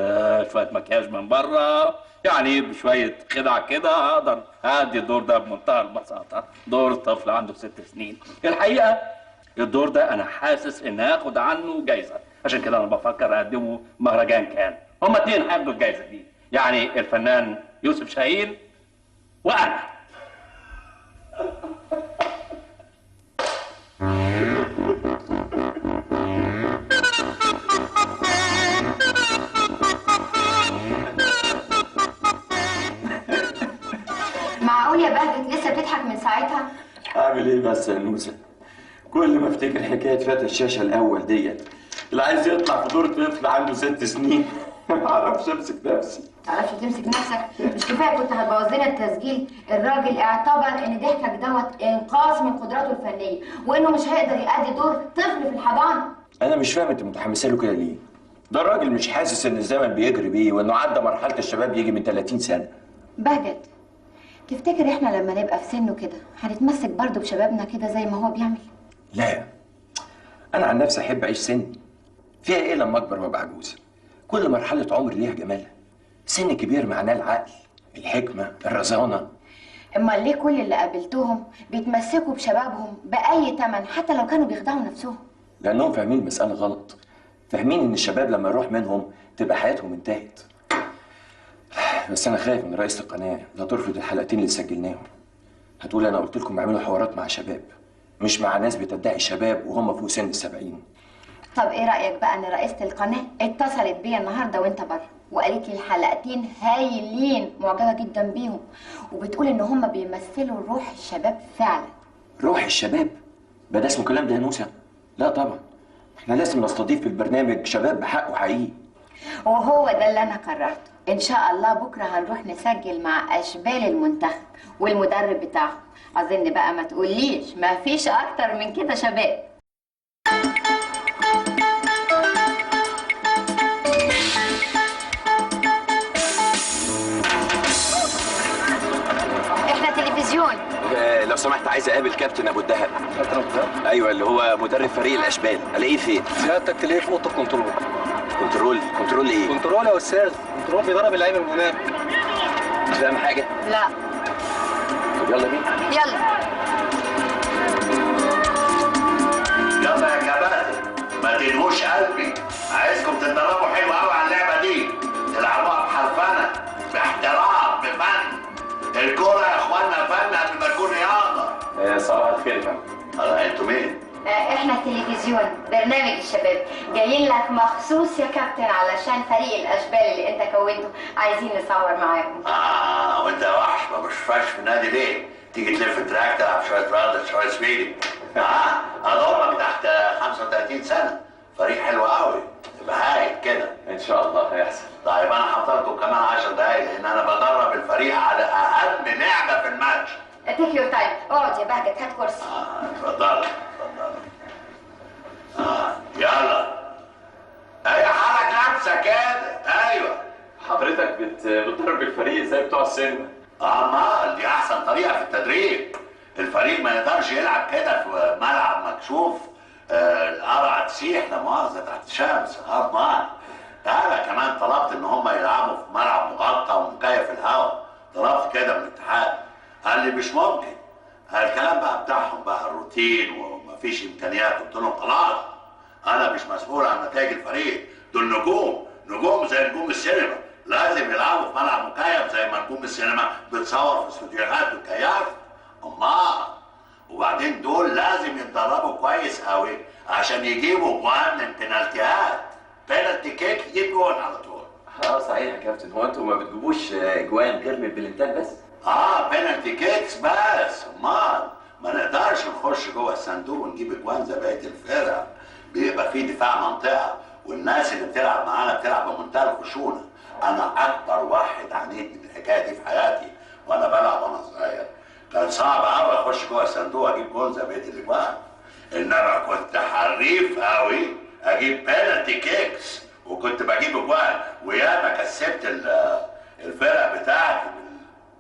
شويه مكياج من بره، يعني بشويه خدع كده اقدر ادي الدور ده بمنتهى البساطه. دور طفل عنده 6 سنين. الحقيقه الدور ده انا حاسس ان هاخد عنه جايزه، عشان كده انا بفكر اقدمه مهرجان كان. هما 2 هياخدوا الجايزه دي، يعني الفنان يوسف شاهين وانا. معقول يا بهجت لسه بتضحك من ساعتها؟ اعمل ايه بس يا نوسه؟ كل ما افتكر حكايه فتى الشاشه الاول ديت اللي عايز يطلع في دور طفل عنده 6 سنين ما اعرفش امسك نفسي. ما تعرفش تمسك نفسك؟ مش كفايه كنت هتبوظ لنا التسجيل؟ الراجل اعتبر ان ضحكك دوت انقاص من قدراته الفنيه، وانه مش هيقدر يأدي دور طفل في الحضانه. انا مش فاهم انت متحمسه له كده ليه؟ ده الراجل مش حاسس ان الزمن بيجري بيه وانه عدى مرحله الشباب يجي من 30 سنه. بهجت، تفتكر احنا لما نبقى في سنه كده هنتمسك برضه بشبابنا كده زي ما هو بيعمل؟ لا، انا عن نفسي احب اعيش سني. فيها ايه لما اكبر وابقى عجوز؟ كل مرحله عمر ليها جمالها. سن كبير معناه العقل، الحكمه، الرزانه. امال ليه كل اللي قابلتهم بيتمسكوا بشبابهم باي ثمن حتى لو كانوا بيخدعوا نفسهم؟ لانهم فاهمين المساله غلط. فاهمين ان الشباب لما يروح منهم تبقى حياتهم انتهت. بس انا خايف من رئيسة القناه لا ترفض الحلقتين اللي سجلناهم. هتقول انا قلت لكم اعملوا حوارات مع شباب، مش مع ناس بتدعي شباب وهم فوق سن ال70. طب ايه رايك بقى ان رئيسة القناه اتصلت بيا النهارده وانت بره وقالت لي الحلقتين هايلين، معجبه جدا بيهم، وبتقول ان هم بيمثلوا روح الشباب فعلا. روح الشباب؟ ده اسمه كلام ده يا نوسه؟ لا طبعا، احنا لازم نستضيف في البرنامج شباب بحقه حقيقي. وهو ده اللي انا قررته. ان شاء الله بكره هنروح نسجل مع اشبال المنتخب والمدرب بتاعهم. اظن بقى ما تقوليش ما فيش اكتر من كده شباب. احنا تلفزيون. لو سمحت عايز اقابل كابتن ابو الدهب. ايوه، اللي هو مدرب فريق الاشبال. الاقيه فين؟ سيادتك تلاقيه في اوضه الكنترول. كنترول ايه؟ كنترول يا استاذ، كنترول بيدرب اللعيبه من هناك. مش فاهم حاجه؟ لا. طب يلا بينا. يلا يلا يا كباتن، ما تنهوش قلبي. عايزكم تتدربوا حلو قوي على اللعبه دي، تلعبوها بحرفنه، باحترام، بفن. الكوره يا اخوانا فن قبل ما تكون رياضه. صباح الخير يا فندم. انتوا مين؟ احنا تلفزيون، برنامج الشباب. جايين لك مخصوص يا كابتن علشان فريق الاشبال اللي انت كونته، عايزين نصور معاكم. وانت يا وحش ما بشوفكش في النادي ليه؟ تيجي تلف تراك تلعب شويه رياضه شويه سبيدي. اضربك تحت 35 سنه، فريق حلو قوي، تبقى هايل كده. ان شاء الله هيحصل. طيب انا هحضركم كمان 10 دقايق لان انا بدرب الفريق على اهم لعبه في الماتش. تيك يور تايم. اقعد يا بهجت، هات كرسي. اتفضل. يلا. اي حرك نفسك كده. ايوه. حضرتك بتدرب الفريق زي بتوع السينما. امال دي احسن طريقه في التدريب. الفريق ما يقدرش يلعب كده في ملعب مكشوف، القرعه تسيح لا مؤاخذه تحت الشمس. امال انا كمان طلبت ان هم يلعبوا في ملعب مغطى ومكيف الهواء. طلبت كده من الاتحاد، قال لي مش ممكن. الكلام بقى بتاعهم بقى الروتين ومفيش امكانيات. قلت لهم خلاص انا مش مسؤول عن نتائج الفريق، دول نجوم زي نجوم السينما، لازم يلعبوا في ملعب مكيف زي ما نجوم السينما بتصور في استوديوهات مكيفه. امال وبعدين دول لازم يتدربوا كويس قوي عشان يجيبوا جوان من بنالتيات. بنالتي كيك يجيب جوان على طول. صحيح يا كابتن، هو انتوا ما بتجيبوش جوان غير من البلنتات بس؟ بنالتي كيكس بس. امال ما نقدرش نخش جوه الصندوق ونجيب اجوان زي بقيه الفرق. بيبقى في دفاع منطقه والناس اللي بتلعب معانا بتلعب بمنتهى الخشونه. انا اكبر واحد عانيت من الحكايه دي في حياتي وانا بلعب وانا صغير. كان صعب قوي اخش جوه الصندوق اجيب جون زي بقيه الاجوان، انما كنت حريف قوي اجيب بنالتي كيكس وكنت بجيب اجوان، وياما كسبت الفرق بتاعتي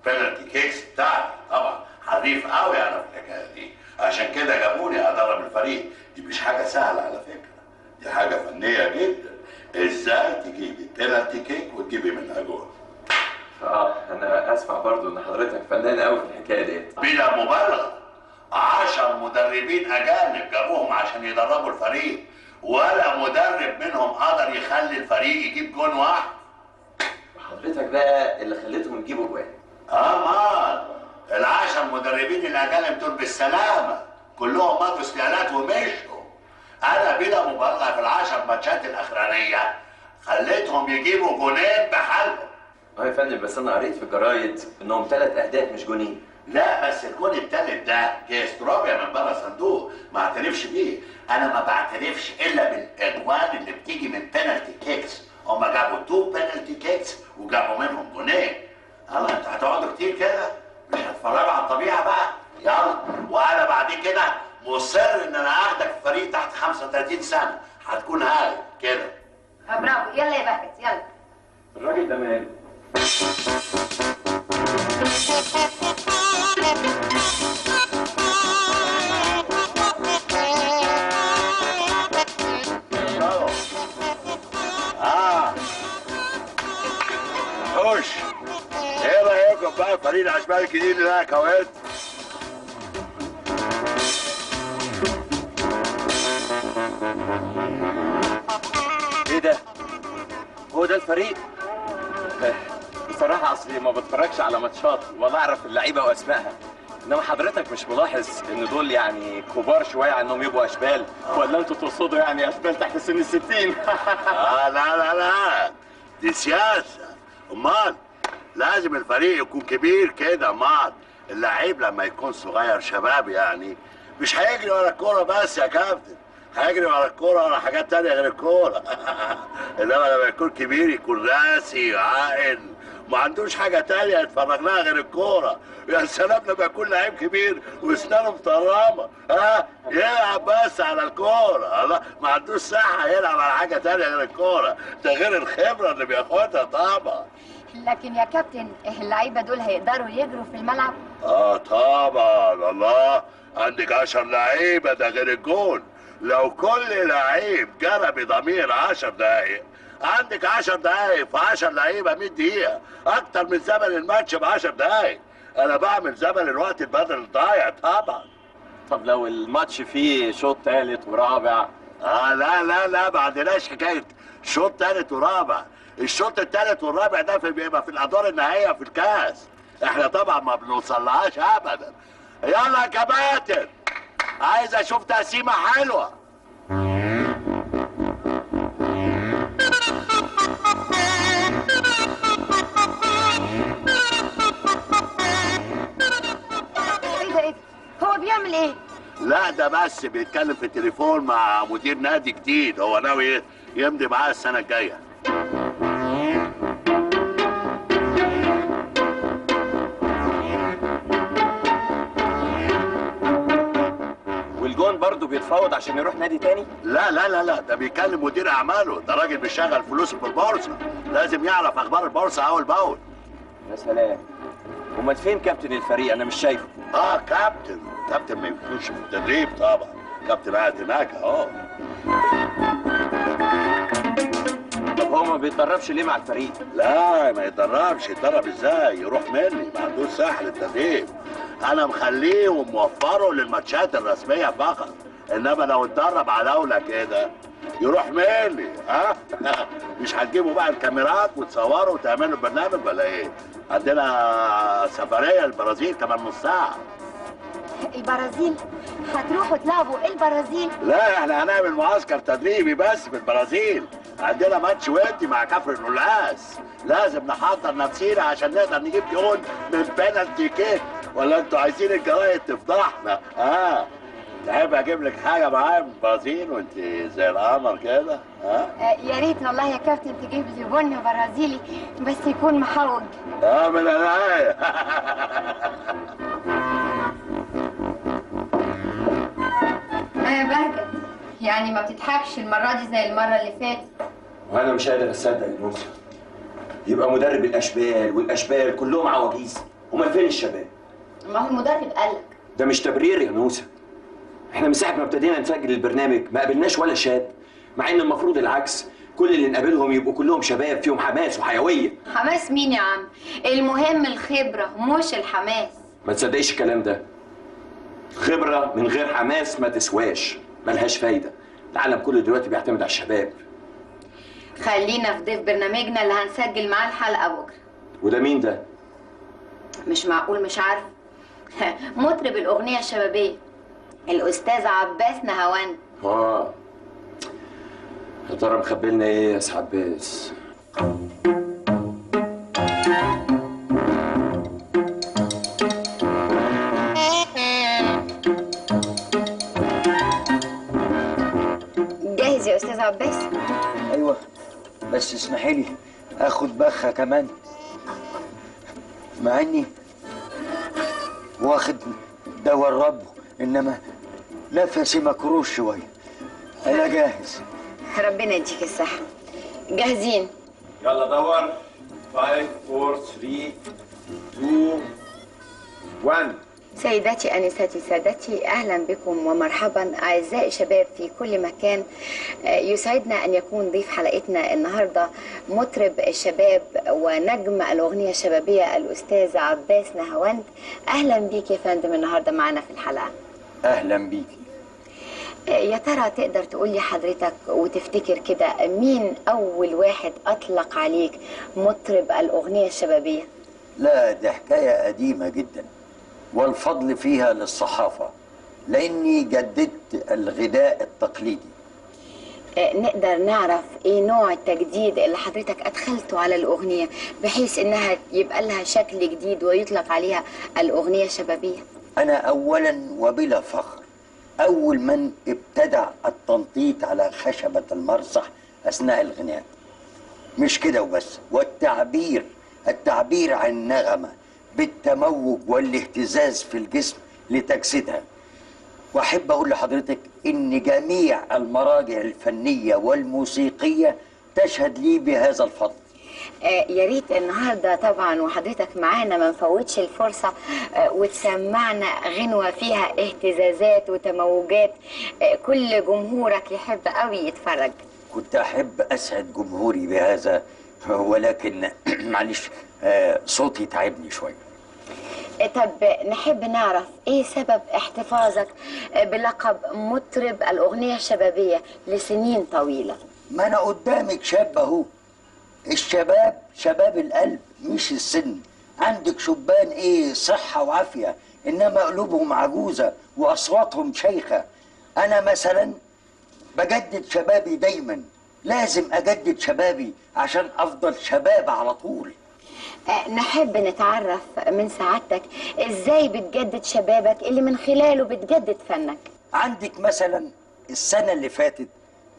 بالبنالتي كيكس بتاعتي. طبعا حريف قوي انا في الحكايه دي، عشان كده جابوني ادرب الفريق. دي مش حاجه سهله على فكره، دي حاجه فنيه جدا. ازاي تجيبي بنالتي كيك وتجيبي منها جول؟ انا اسمع برضو ان حضرتك فنان قوي في الحكايه ديت. بلا مبالغه، 10 مدربين اجانب جابوهم عشان يدربوا الفريق، ولا مدرب منهم قدر يخلي الفريق يجيب جون واحد. حضرتك بقى اللي خليتهم يجيبوا جوان. امال ال10 مدربين الاجانب دول بالسلامه كلهم مضوا استقالات ومشوا. انا بلا مبالغه في ال10 ماتشات الاخرانيه خليتهم يجيبوا جونين بحالهم. يا فندم بس انا قريت في الجرايد انهم 3 اهداف مش جونين. لا بس الجون التالت ده جه استرابيا من بره الصندوق، ما اعترفش بيه. انا ما بعترفش الا بالاجوان اللي بتيجي من بنالتي كيكس. هم جابوا 2 بنالتي كيكس وجابوا منهم جونين. الله، انت هتقعدوا كتير كده مش هتتفرجوا على الطبيعه بقى؟ يلا. وانا بعد كده مصر ان انا اخدك في فريق تحت 35 سنه، هتكون هاي كده. برافو تمام. خش. ايه رايكم بقى فريق الاشبال الجديد اللي انا كونت؟ ايه ده؟ هو ده الفريق؟ بصراحة اصلي ما بتفرجش على ماتشات ولا اعرف اللعيبة واسمائها، انما حضرتك مش ملاحظ ان دول يعني كبار شوية على انهم يبقوا اشبال؟ ولا انتوا تقصدوا يعني اشبال تحت سن ال60؟ لا دي سياسة. امال لازم الفريق يكون كبير كده. امال اللعيب لما يكون صغير شباب يعني مش هيجري ورا الكورة بس يا كابتن، هيجري ورا الكورة ورا حاجات تانية غير الكورة. انما لما يكون كبير يكون راسي عاقل ما عندوش حاجة تانية يتفرج لها غير الكورة. يا سلام لما يكون لعيب كبير واسنانه مطرمة يلعب بس على الكورة، الله ما عندوش صحة يلعب على حاجة تانية غير الكورة، ده غير الخبرة اللي بياخدها طبعا. لكن يا كابتن اللعيبه دول هيقدروا يجروا في الملعب؟ طبعا. الله عندك 10 لعيبة ده غير الجون. لو كل لعيب جرى بضمير 10 دقايق عندك 10 دقايق في 10 لعيبة 100 دقيقة، أكتر من زمن الماتش ب10 دقايق. أنا بعمل زمن الوقت البدل الضايع طبعا. طب لو الماتش فيه شوط ثالث ورابع؟ لا ما عندناش حكاية شوط ثالث ورابع. الشوط الثالث والرابع ده بيبقى في الأدوار النهائية في الكاس. احنا طبعا ما بنوصلهاش أبدا. يلا يا كباتن عايز أشوف تقسيمة حلوة. ايه هو بيعمل ايه؟ لا ده بس بيتكلم في التليفون مع مدير نادي جديد هو ناوي يمضي معاه السنة الجاية. والجون برضه بيتفاوض عشان يروح نادي تاني؟ لا ده بيكلم مدير اعماله، ده راجل بيشغل فلوسه في البورصة، لازم يعرف اخبار البورصة اول باول. يا سلام. امال فين كابتن الفريق؟ انا مش شايفه. كابتن ما يكونش في التدريب طبعا، كابتن قاعد هناك اهو. طب هو ما بيتدربش ليه مع الفريق؟ لا ما يتدربش، يتدرب ازاي؟ يروح مني، ما عندوش ساحة للتدريب. انا مخليه وموفره للماتشات الرسمية فقط، انما لو اتدرب على اولى كده يروح مني. مش هتجيبوا بقى الكاميرات وتصوروا وتعملوا برنامج ولا ايه؟ عندنا سفرية البرازيل كمان نص ساعة. البرازيل؟ هتروحوا تلعبوا البرازيل؟ لا احنا هنعمل معسكر تدريبي بس في البرازيل، عندنا ماتش ودي مع كفر النلاس، لازم نحضر نفسينا عشان نقدر نجيب جون من بينالتي كيك. ولا انتوا عايزين الجرايد تفضحنا؟ تحب اجيب لك حاجه معايا من البرازيل وانت زي القمر كده؟ يا ريت والله يا كابتن تجيب لي بن برازيلي بس يكون محوج. من عينيا. بهجت يعني ما بتضحكش المره دي زي المره اللي فاتت. وانا مش قادر اصدق يا نوسة، يبقى مدرب الاشبال والاشبال كلهم عواجيز، امال فين الشباب؟ ما هو المدرب قالك. ده مش تبرير يا نوسة، احنا من ساعه ما ابتدينا نسجل البرنامج ما قابلناش ولا شاب، مع ان المفروض العكس، كل اللي نقابلهم يبقوا كلهم شباب فيهم حماس وحيويه. حماس مين يا عم؟ المهم الخبره مش الحماس. ما تصدقيش الكلام ده، خبره من غير حماس ما تسواش، ملهاش فايده، العالم كله دلوقتي بيعتمد على الشباب. خلينا في ضيف برنامجنا اللي هنسجل معاه الحلقه بكره. وده مين ده؟ مش معقول مش عارف. مطرب الاغنيه الشبابيه الاستاذ عباس نهوان. يا ترى مخبي لنا ايه يا سي عباس؟ جاهز يا استاذ عباس؟ ايوه بس اسمحي لي اخد بخه كمان، مع اني واخد دواء الرب انما نفسي مكروش شويه. انا جاهز. ربنا يديك الصحه. جاهزين؟ يلا دور. 5 4 3 2 1. سيداتي أنساتي سادتي، أهلا بكم ومرحبا أعزائي شباب في كل مكان. يسعدنا أن يكون ضيف حلقتنا النهاردة مطرب الشباب ونجم الأغنية الشبابية الأستاذ عباس نهاوند. أهلا بيك يا فندم النهاردة معنا في الحلقة. اهلا بيكي. يا ترى تقدر تقول لي حضرتك وتفتكر كده مين أول واحد أطلق عليك مطرب الأغنية الشبابية؟ لا، دي حكايه قديمه جدا والفضل فيها للصحافه، لاني جددت الغذاء التقليدي. نقدر نعرف ايه نوع التجديد اللي حضرتك ادخلته على الاغنيه بحيث انها يبقى لها شكل جديد ويطلق عليها الاغنيه الشبابيه؟ انا اولا وبلا فخر اول من ابتدع التنطيط على خشبه المرصح اثناء الغناء. مش كده وبس، التعبير عن النغمه بالتموج والاهتزاز في الجسم لتجسيدها. واحب اقول لحضرتك ان جميع المراجع الفنيه والموسيقيه تشهد لي بهذا الفضل. يا ريت النهارده طبعا وحضرتك معانا ما نفوتش الفرصه وتسمعنا غنوه فيها اهتزازات وتموجات كل جمهورك يحب قوي يتفرج. كنت احب اسعد جمهوري بهذا، ولكن معلش صوتي تعبني شويه. طب نحب نعرف ايه سبب احتفاظك بلقب مطرب الاغنيه الشبابيه لسنين طويله؟ ما انا قدامك شاب اهو. الشباب شباب القلب مش السن. عندك شبان ايه صحه وعافيه، انما قلوبهم عجوزه واصواتهم شيخه. انا مثلا بجدد شبابي دايما، لازم اجدد شبابي عشان افضل شباب على طول. نحب نتعرف من سعادتك ازاي بتجدد شبابك اللي من خلاله بتجدد فنك. عندك مثلا السنة اللي فاتت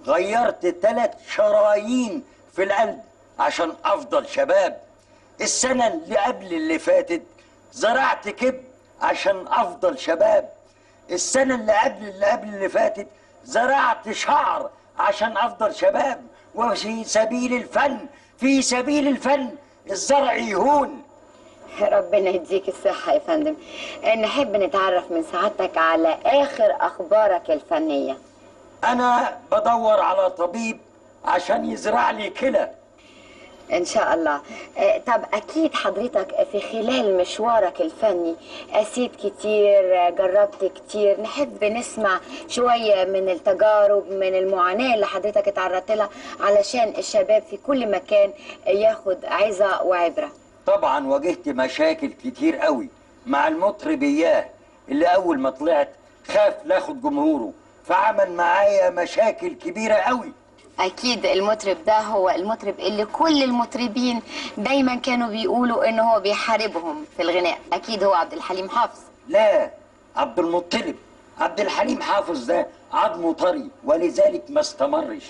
غيرت 3 شرايين في القلب عشان افضل شباب. السنة اللي قبل اللي فاتت زرعت كبد عشان افضل شباب. السنة اللي قبل اللي فاتت زرعت شعر عشان افضل شباب. وفي سبيل الفن الزرع يهون. ربنا يديك الصحة يا فندم. نحب نتعرف من سعادتك على آخر أخبارك الفنية. أنا بدور على طبيب عشان يزرع لي كلى. إن شاء الله. طب أكيد حضرتك في خلال مشوارك الفني قسيت كتير، جربت كتير. نحب نسمع شوية من التجارب، من المعاناة اللي حضرتك اتعرضت لها علشان الشباب في كل مكان ياخد عظة وعبرة. طبعا واجهت مشاكل كتير قوي مع المطرب إياه اللي أول ما طلعت خاف لاخد جمهوره، فعمل معايا مشاكل كبيرة قوي. أكيد المطرب ده هو المطرب اللي كل المطربين دايما كانوا بيقولوا إن هو بيحاربهم في الغناء. أكيد هو عبد الحليم حافظ. لا، عبد المطلب. عبد الحليم حافظ ده عظمه طري ولذلك ما استمرش.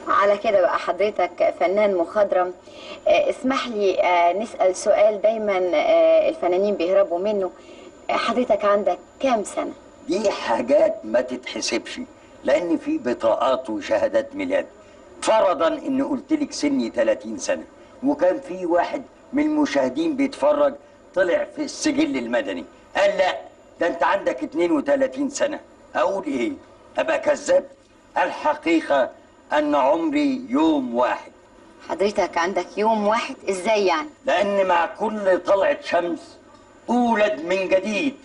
على كده بقى حضرتك فنان مخضرم. اسمح لي نسأل سؤال دايما الفنانين بيهربوا منه. حضرتك عندك كام سنة؟ دي حاجات ما تتحسبش، لأن في بطاقات وشهادات ميلاد. فرضا إن قلت لك سني 30 سنة وكان في واحد من المشاهدين بيتفرج طلع في السجل المدني قال لا ده أنت عندك 32 سنة، أقول إيه؟ أبقى كذاب؟ الحقيقة أن عمري يوم واحد. حضرتك عندك يوم واحد؟ إزاي يعني؟ لأن مع كل طلعة شمس أولد من جديد.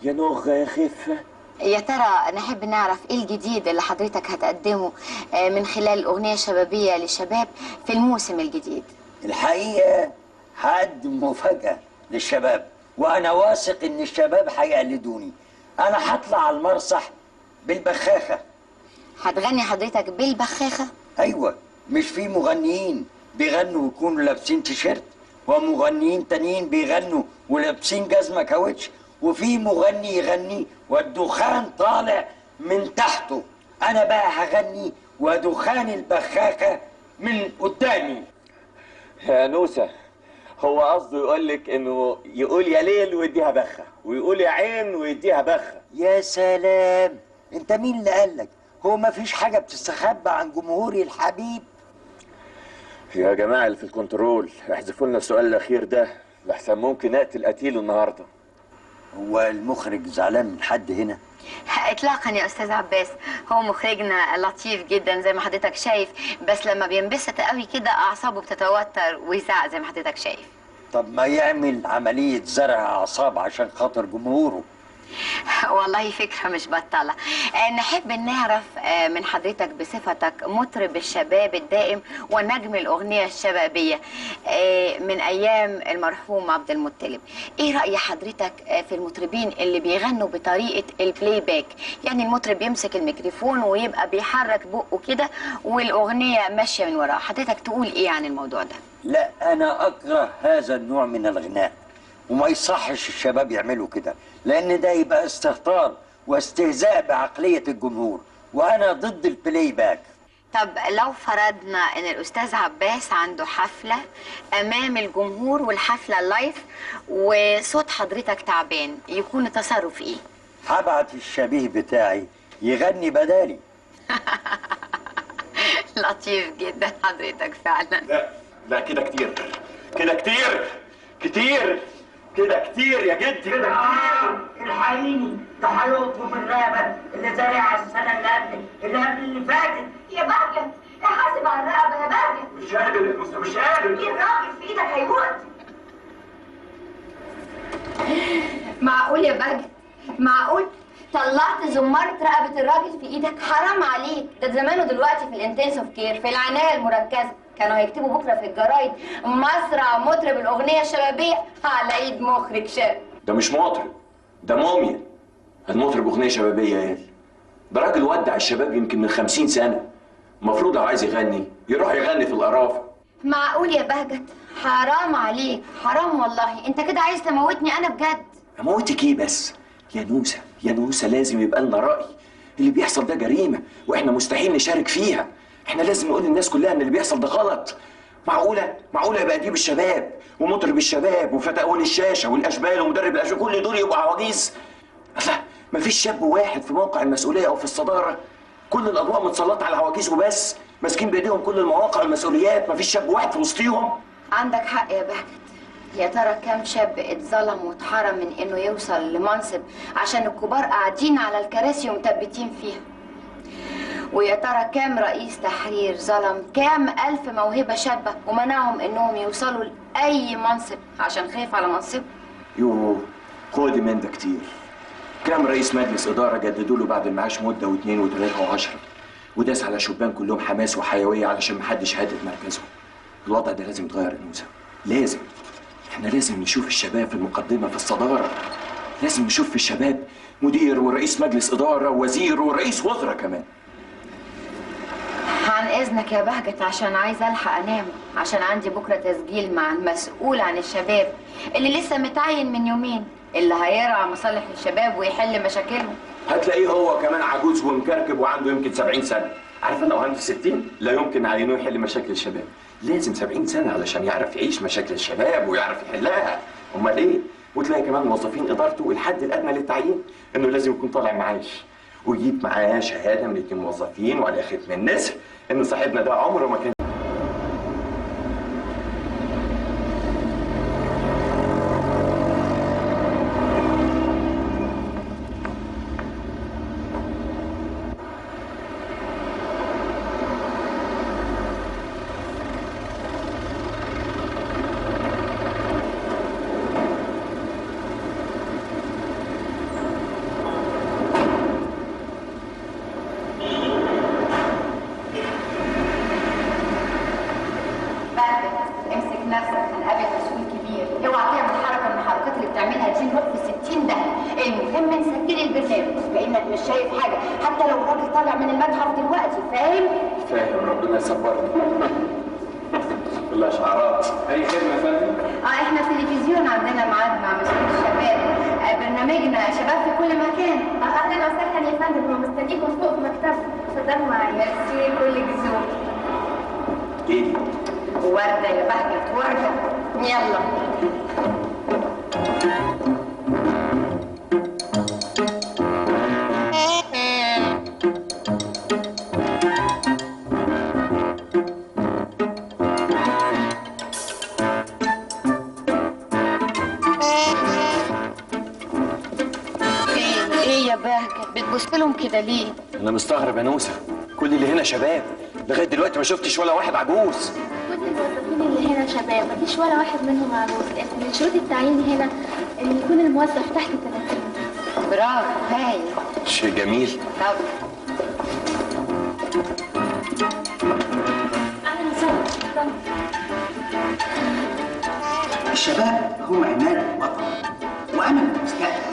يا نغة يا خفة. يا ترى نحب نعرف ايه الجديد اللي حضرتك هتقدمه من خلال الأغنية الشبابية للشباب في الموسم الجديد؟ الحقيقة هقدم مفاجأة للشباب، وأنا واثق إن الشباب هيقلدوني. أنا هطلع على المرصح بالبخاخة. هتغني حضرتك بالبخاخة؟ أيوة، مش في مغنيين بيغنوا ويكونوا لابسين تيشيرت، ومغنيين تانيين بيغنوا ولابسين جزمة كاوتش، وفي مغني يغني والدخان طالع من تحته. أنا بقى هغني ودخان البخاخة من قدامي. يا نوسة، هو قصده يقول لك انه يقول يا ليل ويديها بخة، ويقول يا عين ويديها بخة. يا سلام، انت مين اللي قالك؟ هو ما فيش حاجة بتستخبى عن جمهوري الحبيب؟ يا جماعه اللي في الكنترول احذفوا لنا السؤال الاخير ده لحسن ممكن اقتل قتيل النهارده. هو المخرج زعلان من حد هنا؟ اطلاقا يا استاذ عباس، هو مخرجنا لطيف جدا زي ما حضرتك شايف، بس لما بينبسط قوي كده اعصابه بتتوتر ويزعق زي ما حضرتك شايف. طب ما يعمل عملية زرع أعصاب عشان خاطر جمهوره. والله فكرة مش بطالة. نحب نعرف من حضرتك بصفتك مطرب الشباب الدائم ونجم الأغنية الشبابية من أيام المرحوم عبد المطلب، إيه رأي حضرتك في المطربين اللي بيغنوا بطريقة البلاي باك؟ يعني المطرب يمسك الميكروفون ويبقى بيحرك بقه كده والأغنية ماشية من وراه، حضرتك تقول إيه عن الموضوع ده؟ لا، أنا أكره هذا النوع من الغناء، وما يصحش الشباب يعملوا كده، لأن ده يبقى استهتار واستهزاء بعقلية الجمهور، وأنا ضد البلاي باك. طب لو فرضنا ان الاستاذ عباس عنده حفلة امام الجمهور والحفلة لايف وصوت حضرتك تعبان، يكون التصرف ايه؟ هبعت الشبيه بتاعي يغني بدالي. لطيف جدا حضرتك فعلا. لا كده كتير، كده كتير كتير كده كتير يا جدي، كده كتير. الحقيني ده هيطلب الرقبه اللي زارعها السنه اللي فاتت. يا بهجت احاسب على الرقبة يا بهجت. مش قادر يا موسى، مش قادر. ايه الراجل في ايدك هيموت. معقول يا بهجت؟ معقول طلعت زمارة رقبة الراجل في ايدك؟ حرام عليك، ده زمانه دلوقتي في الانتنسيف كير في العناية المركزة. كانوا هيكتبوا بكره في الجرايد مسرع مطرب الاغنيه الشبابيه على ايد مخرج شاب. ده مش مطرب، ده موميا. المطرب اغنيه شبابيه ايه؟ ده راجل ودع الشباب يمكن من 50 سنه. المفروض لو عايز يغني يروح يغني في القرافه. معقول يا بهجت؟ حرام عليك، حرام والله. انت كده عايز تموتني انا بجد. اموتك ايه بس؟ يا نوسه يا نوسه، لازم يبقى لنا راي. اللي بيحصل ده جريمه واحنا مستحيل نشارك فيها. احنا لازم نقول للناس كلها ان اللي بيحصل ده غلط. معقوله يبقى اديب الشباب ومطرب الشباب وفتاول الشاشه والاشبال ومدرب الاشبال كل دول يبقوا عواجيز؟ الله، مفيش شاب واحد في موقع المسؤوليه او في الصداره. كل الاضواء متسلطه على العواجيز وبس، ماسكين بايديهم كل المواقع والمسؤوليات، مفيش شاب واحد في وسطيهم. عندك حق يا بهجت. يا ترى كام شاب اتظلم واتحرم من انه يوصل لمنصب عشان الكبار قاعدين على الكراسي ومثبتين فيها؟ ويا ترى كام رئيس تحرير ظلم كام ألف موهبة شابة ومنعهم انهم يوصلوا لأي منصب عشان خايف على منصب؟ يوه، خد من ده كتير. كام رئيس مجلس إدارة جددوا له بعد المعاش مدة واثنين وثلاثة وعشرة، وداس على شبان كلهم حماس وحيوية علشان محدش هادد مركزهم. الوضع ده لازم يتغير يا نوسة، لازم. احنا لازم نشوف الشباب في المقدمة في الصدارة، لازم نشوف في الشباب مدير ورئيس مجلس إدارة ووزير ورئيس وزراء كمان. عن اذنك يا بهجت عشان عايزه الحق انام، عشان عندي بكره تسجيل مع المسؤول عن الشباب اللي لسه متعين من يومين، اللي هيرعى مصالح الشباب ويحل مشاكلهم. هتلاقيه هو كمان عجوز ومكركب وعنده يمكن 70 سنة. عارف لو عنده 60 لا يمكن عينوه يحل مشاكل الشباب. لازم 70 سنة علشان يعرف يعيش مشاكل الشباب ويعرف يحلها. امال ايه؟ وتلاقي كمان موظفين ادارته الحد الادنى للتعيين انه لازم يكون طالع معاش ويجيب معاه شهاده من 2 موظفين وعلى ختم النسر انه صاحبنا ده عمره ما كان. وردة يا بهجت، وردة. يلا. بهجت بتبص لهم كده ليه؟ انا مستغرب يا نوسه، كل اللي هنا شباب، لغايه دلوقتي ما شفتش ولا واحد عجوز. كل الموظفين اللي هنا شباب، مفيش ولا واحد منهم عجوز، لان من شروط التعيين هنا ان يكون الموظف تحت 30. برافو، هايل. شيء جميل. طب اهلا وسهلا. الشباب هم عماد الوطن وامل المستقبل.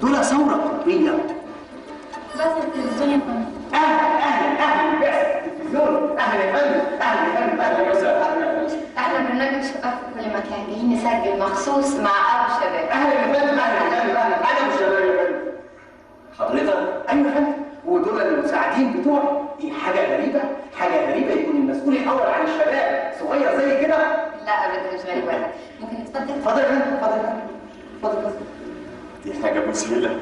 دول ثوره قطبيه. بس التلفزيون يا فندم. اهلا بس التلفزيون. اهلا يا فندم. اهلا وسهلا. احنا برنامج شباب في كل مكان، جايين نسجل مخصوص مع ابو شباب. اهلا يا فندم. اهلا انا مش شباب يا فندم. حضرتك؟ ايوه يا فندم، ودول المساعدين بتوعي. دي حاجه غريبه يكون المسؤول الاول عن الشباب صغير زي كده. لا ابدا مش غريبه. ممكن اتفضل؟ اتفضل يا فندم. اتفضل. دي حاجه مثيره.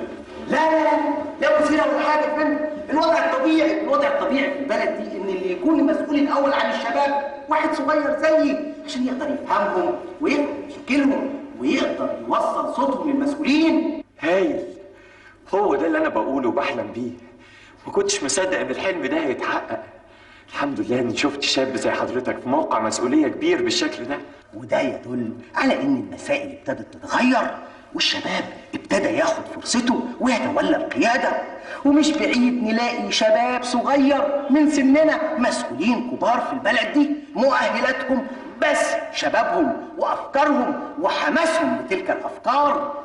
لا مثيره ولا حاجه يا فندم. الوضع الطبيعي في البلد دي ان اللي يكون المسؤول الاول عن الشباب واحد صغير زيي، عشان يقدر يفهمهم ويفهم مشاكلهم ويقدر يوصل صوتهم للمسؤولين. هايل، هو ده اللي انا بقوله وبحلم بيه. ما كنتش مصدق ان الحلم ده هيتحقق. الحمد لله اني شفت شاب زي حضرتك في موقع مسؤوليه كبير بالشكل ده. وده يدل على ان المسائل ابتدت تتغير والشباب ابتدى ياخد فرصته ويتولى القياده، ومش بعيد نلاقي شباب صغير من سننا مسؤولين كبار في البلد دي، مؤهلاتهم بس شبابهم وافكارهم وحماسهم لتلك الافكار.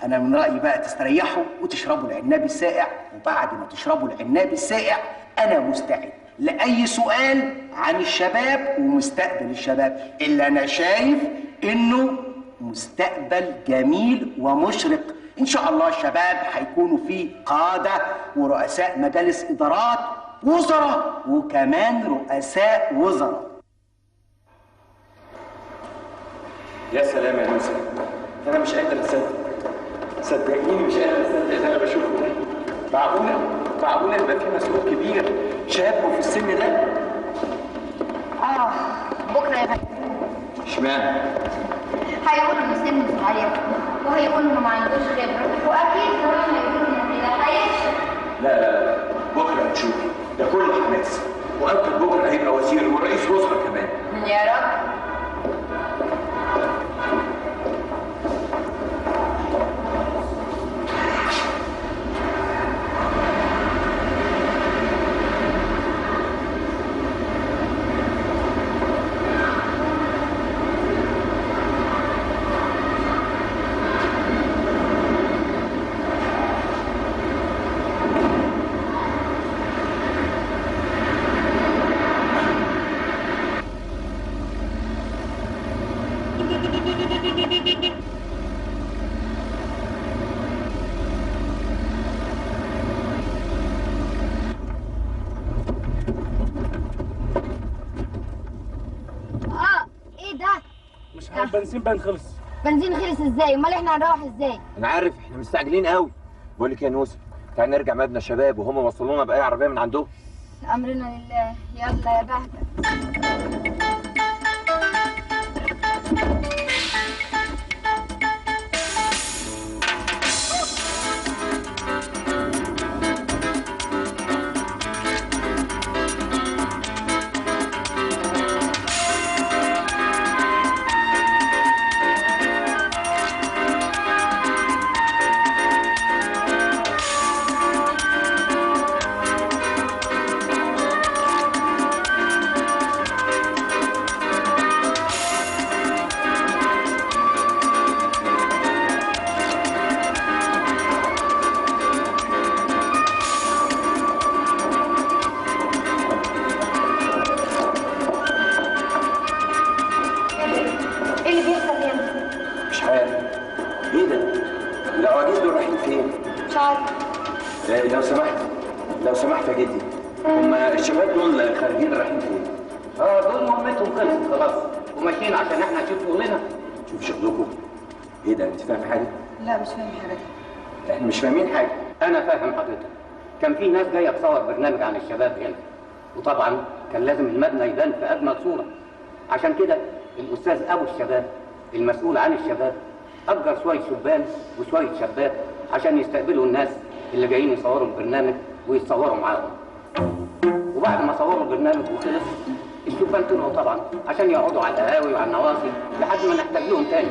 انا من رايي بقى تستريحوا وتشربوا العناب الساقع، وبعد ما تشربوا العناب الساقع انا مستعد لاي سؤال عن الشباب ومستقبل الشباب اللي انا شايف انه مستقبل جميل ومشرق. ان شاء الله الشباب هيكونوا فيه قاده ورؤساء مجالس ادارات، وزراء، وكمان رؤساء وزراء. يا سلام يا نوسه، انا مش قادر اصدق. صدقيني مش قادر اصدق اللي انا بشوفه ده. معقوله يبقى في مسؤول كبير شاب وفي السن ده؟ بكره يا فندم. اشمعنى؟ هيقولوا انه سن صغير، وهيقولوا انه ما عندوش خبره، واكيد كمان هيقولوا انه كده هيفشل. لا بكره هتشوفي، ده كله حماس، وأكتر بكره هيبقى وزير ورئيس وزراء كمان. يا رب. ايه ده؟ مش عارف، بنزين خلص. بنزين خلص ازاي؟ امال احنا هنروح ازاي؟ انا عارف احنا مستعجلين قوي. بقول لك يا نوسه، تعالى نرجع مبنى الشباب وهم وصلونا باي عربيه من عندهم. امرنا لله. يلا يا بهجة. لو سمحت يا جدي، هما الشباب دول خارجين رايحين فين؟ دول مهمتهم خلصت خلاص وماشيين عشان احنا نشوف شغلنا. شوف شغلكم. ايه ده، انت فاهم حاجه؟ لا مش فاهم حاجه. احنا مش فاهمين حاجه. انا فاهم حضرتك. كان في ناس جايه تصور برنامج عن الشباب هنا، وطبعا كان لازم المبنى يبان في اجمل صوره. عشان كده الاستاذ ابو الشباب المسؤول عن الشباب اجر شويه شبان وشويه شابات عشان يستقبلوا الناس اللي جايين يصوروا البرنامج ويتصوروا معاهم. وبعد ما صوروا البرنامج وخلص الشبان طلعوا طبعا عشان يقعدوا على القهاوي وعلى النواصي لحد ما نحتاج لهم تاني.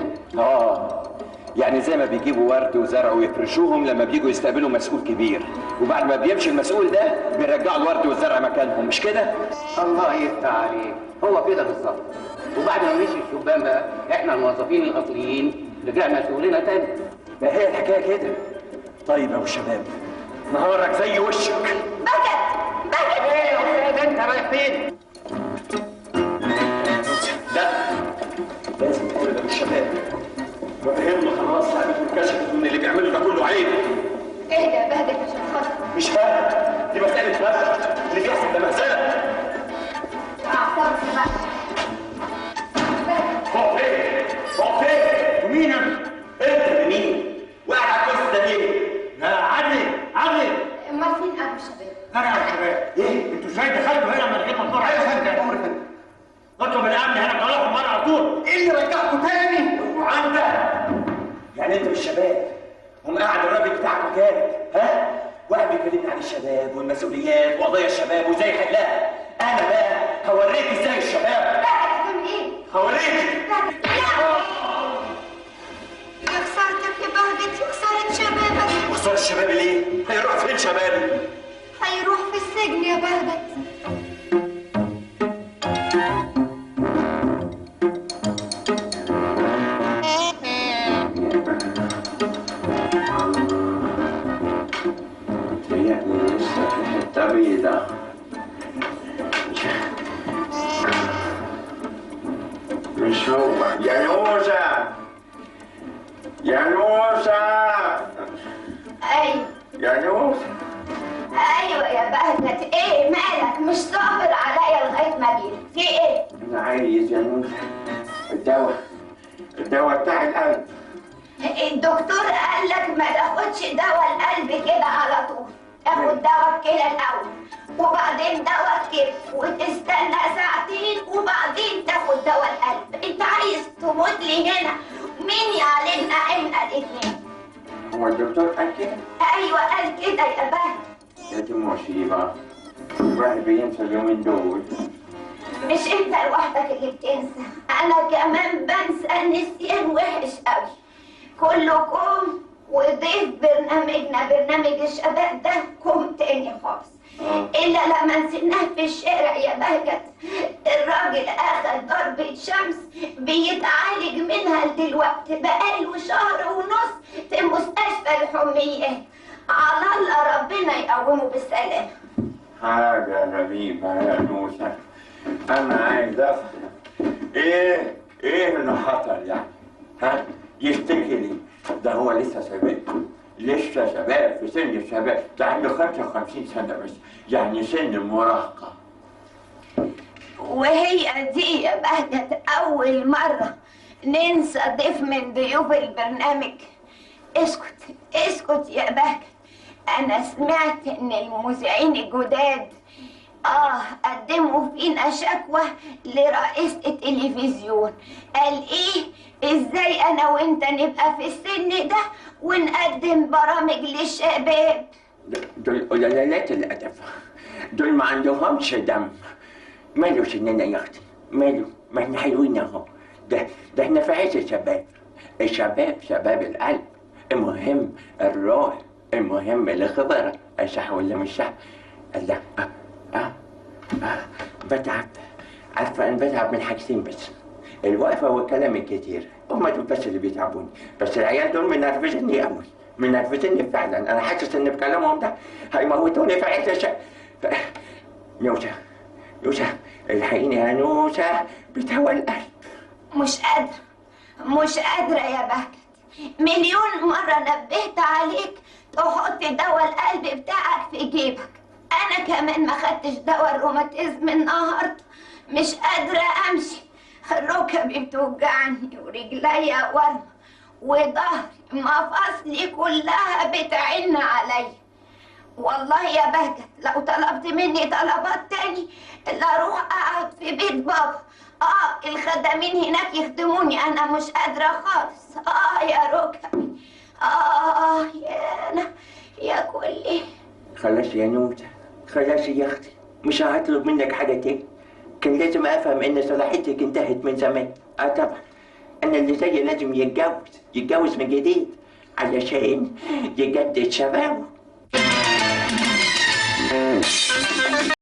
يعني زي ما بيجيبوا ورد وزرع ويفرشوهم لما بيجوا يستقبلوا مسؤول كبير، وبعد ما بيمشي المسؤول ده بيرجعوا الورد والزرع مكانهم، مش كده؟ الله يفتح عليك، هو كده بالظبط. وبعد ما مشي الشبان بقى احنا الموظفين الاصليين رجعنا شغلنا تاني. ما هي الحكايه كده. طيب يا ابو الشباب، نهارك زي وشك. بجد ايه يا استاذ انت رايح فين؟ لا لازم تقول لابو الشباب وفهمنا خلاص لعبتهم اتكشفت وان اللي بيعمله ده كله عيب. ايه ده بهدك عشان خاطر؟ مش فاهم، دي مساله مبدا، اللي بيحصل ده مهزله. اعصابي بقى. هو فين؟ هو فين؟ ومين انت؟ انت مين؟ وقاعد على الكرسي ده ليه؟ يا عدلي عدلي امال فين ابو الشباب؟ انا يا شباب ايه؟ انتوا ازاي دخلتوا هنا من غير ما تدوروا على فندم يا عمر فندم؟ اطلب الامن هنا طلعهم بره على طول. ايه اللي رجعكم تاني؟ وانت يعني انت والشباب هم قاعد الراجل بتاعك مكانك، ها؟ واحد بيكلمني عن الشباب والمسؤوليات وقضايا الشباب وازاي حلها. انا بقى هوريك ازاي الشباب. بتعمل ايه؟ هوريك. يا خسارتك يا بهجت، يا خسارة شبابك. وصار الشباب ليه؟ هيروح فين شبابي؟ هيروح في السجن يا بهجت. يعني لسه في حته بيضه. مش هو يا نوسة، يا نوسة. ايوه يا نوسة. ايوه يا بهجت، ايه مالك مش صابر عليا لغايه ما اجيلك؟ في ايه؟ انا عايز يا نوسة الدواء بتاع القلب. الدكتور قال لك ما تاخدش دواء القلب كده على طول، تاخد دواء الكلى الاول وبعدين دواء الكبد وتستنى ساعتين وبعدين تاخد دواء القلب. انت عايز تموت لي هنا؟ مين يعلمنا احنا الاثنين؟ هو الدكتور قال كده؟ ايوه قال كده يا بهجت. دي مصيبة، الواحد بينسى اليومين دول. مش انت لوحدك اللي بتنسى، انا كمان بنسى. النسيان وحش قوي. كلكم وضيف برنامجنا برنامج الشباب ده كوم تاني خالص. الا لما نسيناه في الشارع يا بهجت. الراجل اخد ضربة شمس بيتعالج منها دلوقتي بقاله شهر ونص في مستشفى الحميات. على الله ربنا يقومه بالسلامة. حاجة غريبة يا نوسة، أنا عايز أفهم إيه اللي حصل يعني؟ ها؟ يشتكي لي، ده هو لسه شباب، لسه شباب في سن الشباب، ده عنده 55 سنة بس، يعني سن المراهقة. وهي دي يا بهجت أول مرة ننسى ضيف من ضيوف البرنامج. اسكت اسكت يا بهجت. أنا سمعت إن المذيعين الجداد قدموا فينا شكوى لرئيسة التلفزيون. قال إيه؟ إزاي أنا وأنت نبقى في السن ده ونقدم برامج للشباب؟ دول قلالات الأدب، دول ما عندهمش دم. ماله سننا يا أختي؟ ماله؟ ما احنا حلوين أهو. ده احنا في عز الشباب. الشباب شباب القلب، المهم الروح، المهم الخبرة. صح ولا مش صح؟ لا بتعب. عارفة أنا بتعب من حاجتين بس، الوقفة والكلام الكتير، هما دول بس اللي بيتعبوني. بس العيال دول منرفزني قوي، منرفزني فعلا. أنا حاسس إن بكلامهم ده هيموتوني في عز الشباب. نوسة الحقيني يا نوسة بتهوى القلب. مش قادرة يا بهجت. مليون مرة نبهت عليك تحط دواء القلب بتاعك في جيبك. أنا كمان ما خدتش دواء الروماتيزم النهاردة. مش قادرة أمشي، ركبي بتوجعني ورجليا ورمة وظهري مفاصلي كلها بتعن عليا. والله يا بهجت لو طلبت مني طلبات تاني لا اروح اقعد في بيت بابا. الخدامين هناك يخدموني، انا مش قادره خالص. يا ركبي، يا انا يا كل ولا ايه؟ خلاص يا نوتة، خلاص يا اختي، مش هطلب منك حاجة تاني. كان لازم افهم ان صلاحيتك انتهت من زمان. طبعا انا اللي زيي لازم يتجوز من جديد علشان يجدد شبابه.